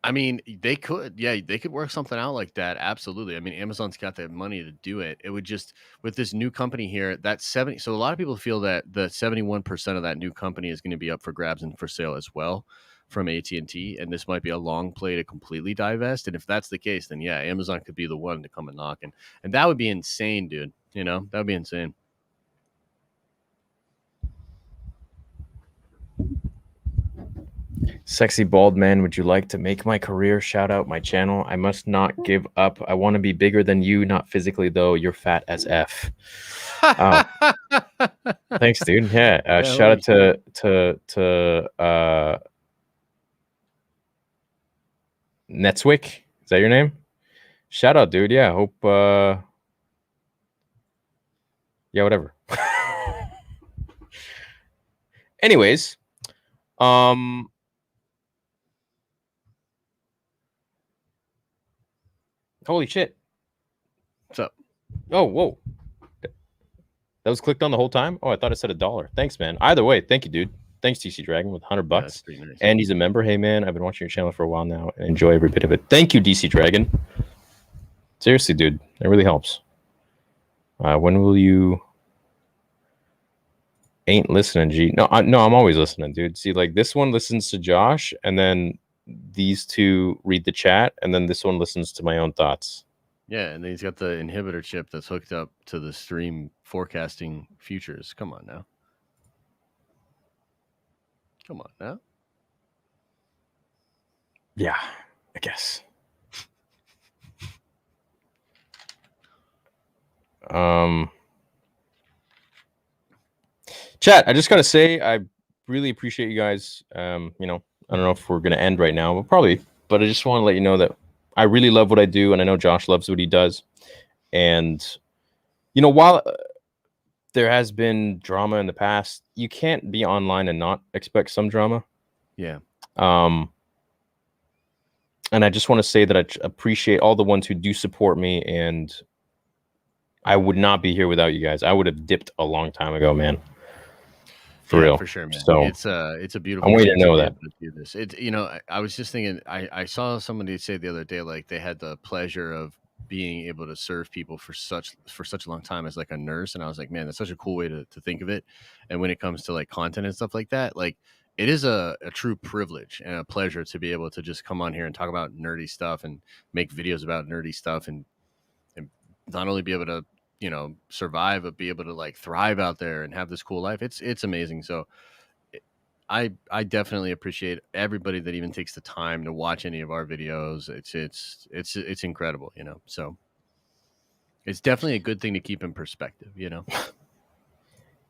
[SPEAKER 2] I mean, they could. Yeah, they could work something out like that. Absolutely. I mean, Amazon's got the money to do it. It would just, with this new company here, that 70. So a lot of people feel that the 71% of that new company is going to be up for grabs and for sale as well from AT&T. And this might be a long play to completely divest. And if that's the case, then yeah, Amazon could be the one to come and knock. And that would be insane, dude. That would be insane.
[SPEAKER 1] Sexy bald man, would you like to make my career? Shout out my channel. I must not give up. I want to be bigger than you, not physically though. You're fat as F. Oh. Thanks, dude. Yeah. Shout out to Netswick. Is that your name? Shout out, dude. Yeah. Hope. Yeah. Whatever. Anyways. Holy shit.
[SPEAKER 2] What's up?
[SPEAKER 1] Oh, whoa. That was clicked on the whole time? Oh, I thought it said $1. Thanks, man. Either way, thank you, dude. Thanks, DC Dragon, with $100. Yeah, that's pretty nice. And he's a member. Hey, man, I've been watching your channel for a while now and enjoy every bit of it. Thank you, DC Dragon. Seriously, dude. That really helps. When will you... Ain't listening, G. No, I'm always listening, dude. See, like, this one listens to Josh, and then these two read the chat, and then this one listens to my own thoughts.
[SPEAKER 2] Yeah, and then he's got the inhibitor chip that's hooked up to the stream forecasting futures. Come on now. Come on now.
[SPEAKER 1] Yeah, I guess. Chat, I just gotta say, I really appreciate you guys. I don't know if we're gonna end right now, but probably. But I just want to let you know that I really love what I do, and I know Josh loves what he does. And while there has been drama in the past, you can't be online and not expect some drama.
[SPEAKER 2] Yeah.
[SPEAKER 1] And I just want to say that I appreciate all the ones who do support me, and I would not be here without you guys. I would have dipped a long time ago, man. For real,
[SPEAKER 2] for sure, man.
[SPEAKER 1] So
[SPEAKER 2] it's a beautiful.
[SPEAKER 1] I want you to know that.
[SPEAKER 2] Do this. I was just thinking. I saw somebody say the other day, like they had the pleasure of being able to serve people for such a long time as like a nurse, and I was like, man, that's such a cool way to think of it. And when it comes to like content and stuff like that, like it is a true privilege and a pleasure to be able to just come on here and talk about nerdy stuff and make videos about nerdy stuff and not only be able to survive, but be able to like thrive out there and have this cool life. It's amazing. So I definitely appreciate everybody that even takes the time to watch any of our videos. It's incredible, so It's definitely a good thing to keep in perspective, you know.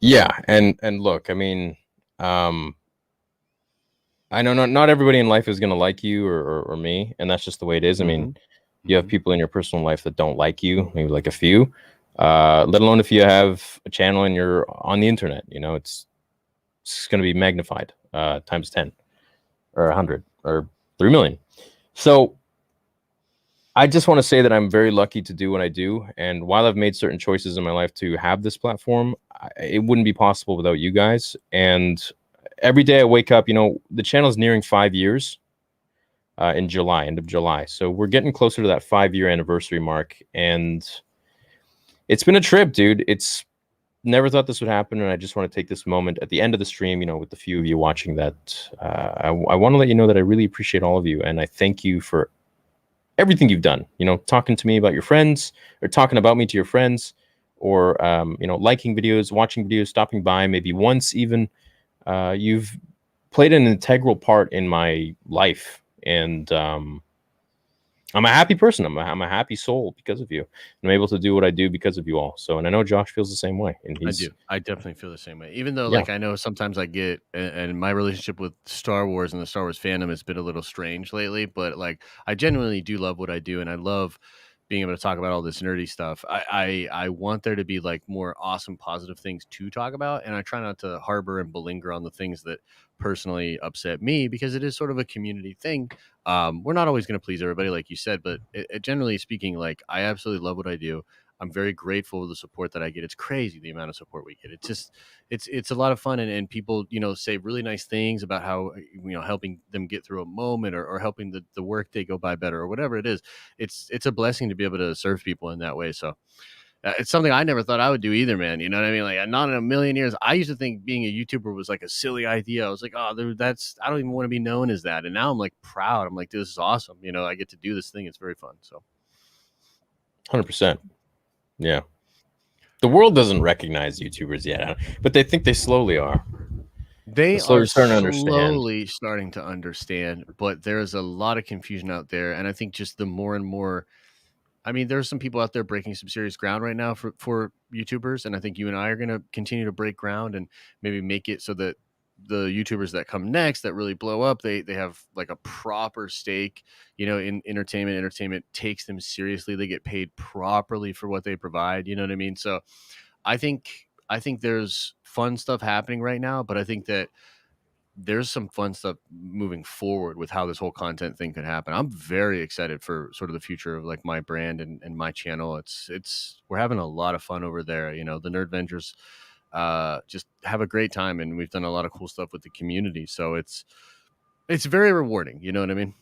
[SPEAKER 1] Yeah, and look, I mean, I know not everybody in life is gonna like you or me, and that's just the way it is. I mean, you have people in your personal life that don't like you, maybe like a few. Let alone if you have a channel and you're on the internet, you know, it's gonna be magnified times 10 or 100 or 3 million. So I just want to say that I'm very lucky to do what I do. And while I've made certain choices in my life to have this platform, it wouldn't be possible without you guys. And every day I wake up, you know, the channel is nearing 5 years in July, end of July. So we're getting closer to that 5 year anniversary mark. And it's been a trip, dude. It's never thought this would happen. And I just want to take this moment at the end of the stream, you know, with the few of you watching that. I want to let you know that I really appreciate all of you. And I thank you for everything you've done, you know, talking to me about your friends or talking about me to your friends or, you know, liking videos, watching videos, stopping by maybe once even. You've played an integral part in my life. And I'm a happy person. I'm a happy soul because of you. I'm able to do what I do because of you all. So, and I know Josh feels the same way. And
[SPEAKER 2] I do. I definitely feel the same way. Even though,
[SPEAKER 1] yeah.
[SPEAKER 2] like, I know sometimes I get, and my relationship with Star Wars and the Star Wars fandom has been a little strange lately, but like, I genuinely do love what I do, and I love being able to talk about all this nerdy stuff. I want there to be like more awesome, positive things to talk about, and I try not to harbor and belinger on the things that personally upset me because it is sort of a community thing. We're not always going to please everybody, like you said, but generally speaking, like, I absolutely love what I do. I'm very grateful for the support that I get. It's crazy the amount of support we get. It's just it's a lot of fun, and people, you know, say really nice things about how, you know, helping them get through a moment, or helping the work day go by better, or whatever it is. It's a blessing to be able to serve people in that way. So it's something I never thought I would do either, man. You know what I mean? Like, not in a million years. I used to think being a YouTuber was like a silly idea. I was like, oh, that's, I don't even want to be known as that. And now I'm like proud. I'm like, dude, this is awesome. You know, I get to do this thing. It's very fun. So
[SPEAKER 1] 100%. Yeah. The world doesn't recognize YouTubers yet, but they think they slowly are.
[SPEAKER 2] They
[SPEAKER 1] slowly
[SPEAKER 2] are
[SPEAKER 1] starting to understand.
[SPEAKER 2] slowly starting to understand, but there's a lot of confusion out there. And I think just the more and more, I mean, there's some people out there breaking some serious ground right now for YouTubers. And I think you and I are going to continue to break ground and maybe make it so that the YouTubers that come next that really blow up, they have like a proper stake, you know, in entertainment. Entertainment takes them seriously. They get paid properly for what they provide. You know what I mean? So I think there's fun stuff happening right now, but I think that there's some fun stuff moving forward with how this whole content thing could happen. I'm very excited for sort of the future of like my brand and my channel. It's we're having a lot of fun over there. You know, the Nerd Vengers just have a great time, and we've done a lot of cool stuff with the community. So it's very rewarding. You know what I mean?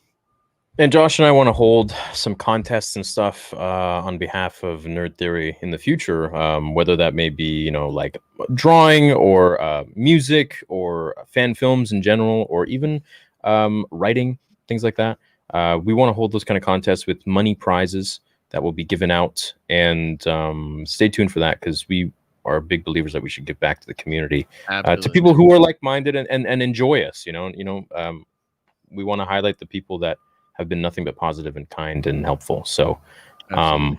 [SPEAKER 1] And Josh and I want to hold some contests and stuff on behalf of Nerd Theory in the future, whether that may be, you know, like drawing or music or fan films in general, or even writing, things like that. We want to hold those kind of contests with money prizes that will be given out. And stay tuned for that, because we are big believers that we should give back to the community, to people who are like-minded and enjoy us. We want to highlight the people that have been nothing but positive and kind and helpful. So, and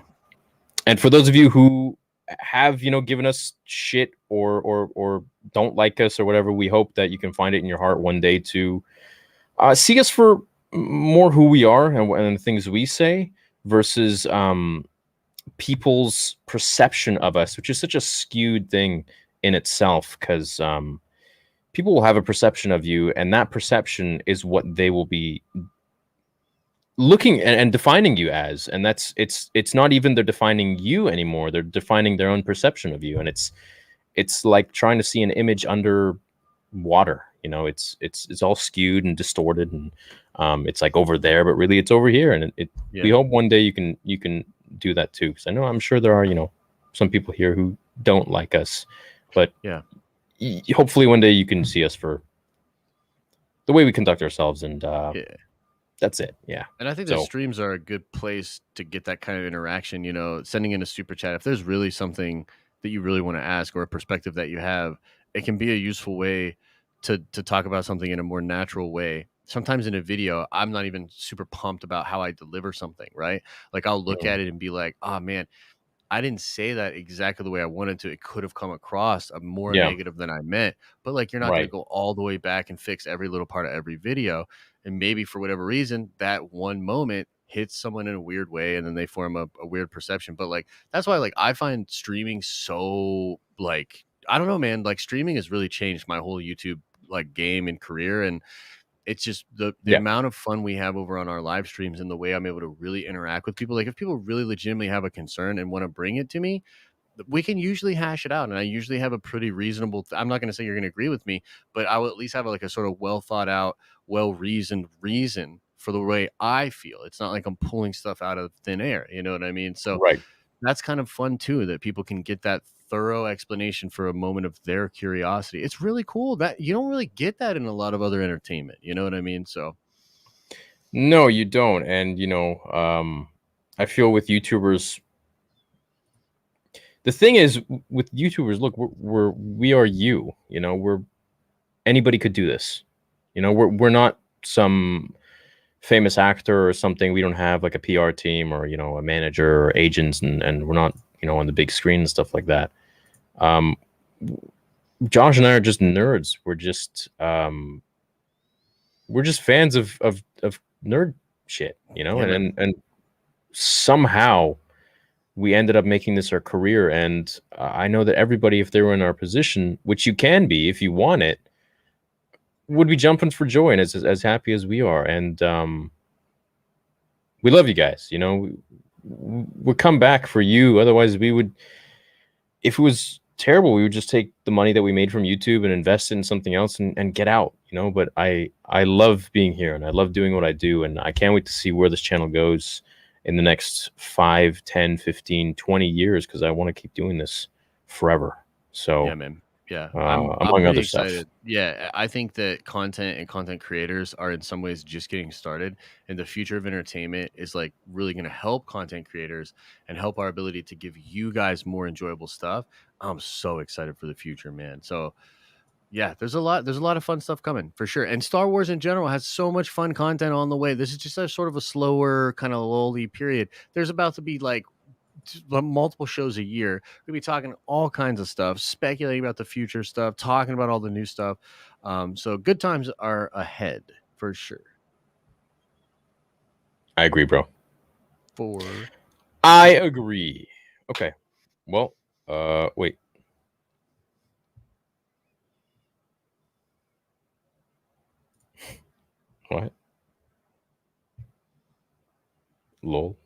[SPEAKER 1] for those of you who have, you know, given us shit or don't like us or whatever, we hope that you can find it in your heart one day to see us for more who we are and the things we say versus people's perception of us, which is such a skewed thing in itself, because people will have a perception of you, and that perception is what they will be looking and defining you as. And it's not even they're defining you anymore, they're defining their own perception of you. And it's like trying to see an image under water. You know, it's all skewed and distorted, and it's like over there, but really it's over here. And we hope one day you can do that too, because I'm sure there are, you know, some people here who don't like us, but hopefully one day you can see us for the way we conduct ourselves. And that's it. Yeah.
[SPEAKER 2] And I think the streams are a good place to get that kind of interaction, you know, sending in a super chat. If there's really something that you really want to ask, or a perspective that you have, it can be a useful way to talk about something in a more natural way. Sometimes in a video, I'm not even super pumped about how I deliver something, right? Like, I'll look at it and be like, oh man, I didn't say that exactly the way I wanted to. It could have come across more
[SPEAKER 1] Yeah.
[SPEAKER 2] negative than I meant. But like, you're not going to
[SPEAKER 1] Right.
[SPEAKER 2] go all the way back and fix every little part of every video. And maybe for whatever reason, that one moment hits someone in a weird way, and then they form a weird perception. But like, that's why like I find streaming so like, I don't know, man. Like, streaming has really changed my whole YouTube like game and career. And it's just the
[SPEAKER 1] Yeah.
[SPEAKER 2] amount of fun we have over on our live streams and the way I'm able to really interact with people. Like, if people really legitimately have a concern and want to bring it to me, we can usually hash it out. And I usually have a pretty reasonable, I'm not going to say you're going to agree with me, but I will at least have like a sort of well thought out, well reasoned reason for the way I feel. It's not like I'm pulling stuff out of thin air. You know what I mean? So
[SPEAKER 1] Right.
[SPEAKER 2] that's kind of fun too, that people can get that thorough explanation for a moment of their curiosity. It's really cool that you don't really get that in a lot of other entertainment. You know what I mean? So
[SPEAKER 1] No, you don't. And I feel with YouTubers, the thing is with YouTubers, look, we are you. We're anybody could do this. We're not some famous actor or something. We don't have like a PR team or a manager or agents, and we're not on the big screen and stuff like that. Josh and I are just nerds. We're just fans of nerd shit,
[SPEAKER 2] Yeah,
[SPEAKER 1] and somehow we ended up making this our career. And I know that everybody, if they were in our position, which you can be if you want it, would be jumping for joy and as happy as we are. And we love you guys. We'll come back for you. Otherwise, we would, if it was terrible, we would just take the money that we made from YouTube and invest it in something else and get out. But I love being here, and I love doing what I do, and I can't wait to see where this channel goes in the next 5, 10, 15, 20 years, because I want to keep doing this forever. So
[SPEAKER 2] yeah, man. Yeah,
[SPEAKER 1] among
[SPEAKER 2] I'm
[SPEAKER 1] other
[SPEAKER 2] really
[SPEAKER 1] stuff.
[SPEAKER 2] excited. Yeah, I think that content and content creators are in some ways just getting started, and the future of entertainment is like really going to help content creators and help our ability to give you guys more enjoyable stuff. I'm so excited for the future, man. So yeah, there's a lot of fun stuff coming for sure. And Star Wars in general has so much fun content on the way. This is just a sort of a slower kind of lowly period. There's about to be like multiple shows a year. We'll be talking all kinds of stuff, speculating about the future stuff, talking about all the new stuff. So good times are ahead for sure.
[SPEAKER 1] I agree, bro.
[SPEAKER 2] For
[SPEAKER 1] I agree. Okay. Well, wait. What? Lol.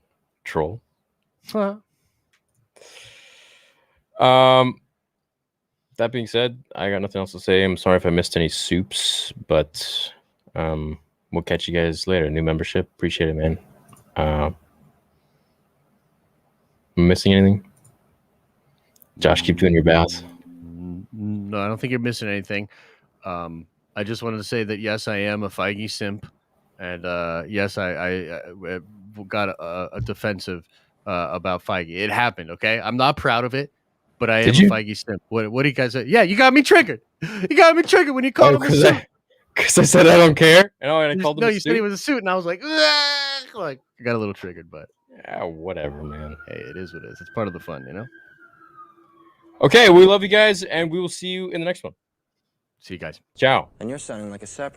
[SPEAKER 1] Troll. That being said, I got nothing else to say. I'm sorry if I missed any soups, but we'll catch you guys later. New membership. Appreciate it, man. Am I missing anything? Josh, keep doing your bath.
[SPEAKER 2] No, I don't think you're missing anything. I just wanted to say that yes, I am a Feige simp, and yes, I got a defensive about Feige. It happened. Okay, I'm not proud of it, but I am a Feige simp. What do you guys say? Yeah, you got me triggered. You got me triggered when you called him a suit.
[SPEAKER 1] Because I said I don't care. And I called him a suit.
[SPEAKER 2] No, you said he was a suit, and I was like I got a little triggered, but
[SPEAKER 1] yeah, whatever, man.
[SPEAKER 2] Hey, it is what it is. It's part of the fun,
[SPEAKER 1] Okay, we love you guys, and we will see you in the next one.
[SPEAKER 2] See you guys.
[SPEAKER 1] Ciao.
[SPEAKER 3] And you're sounding like a separate.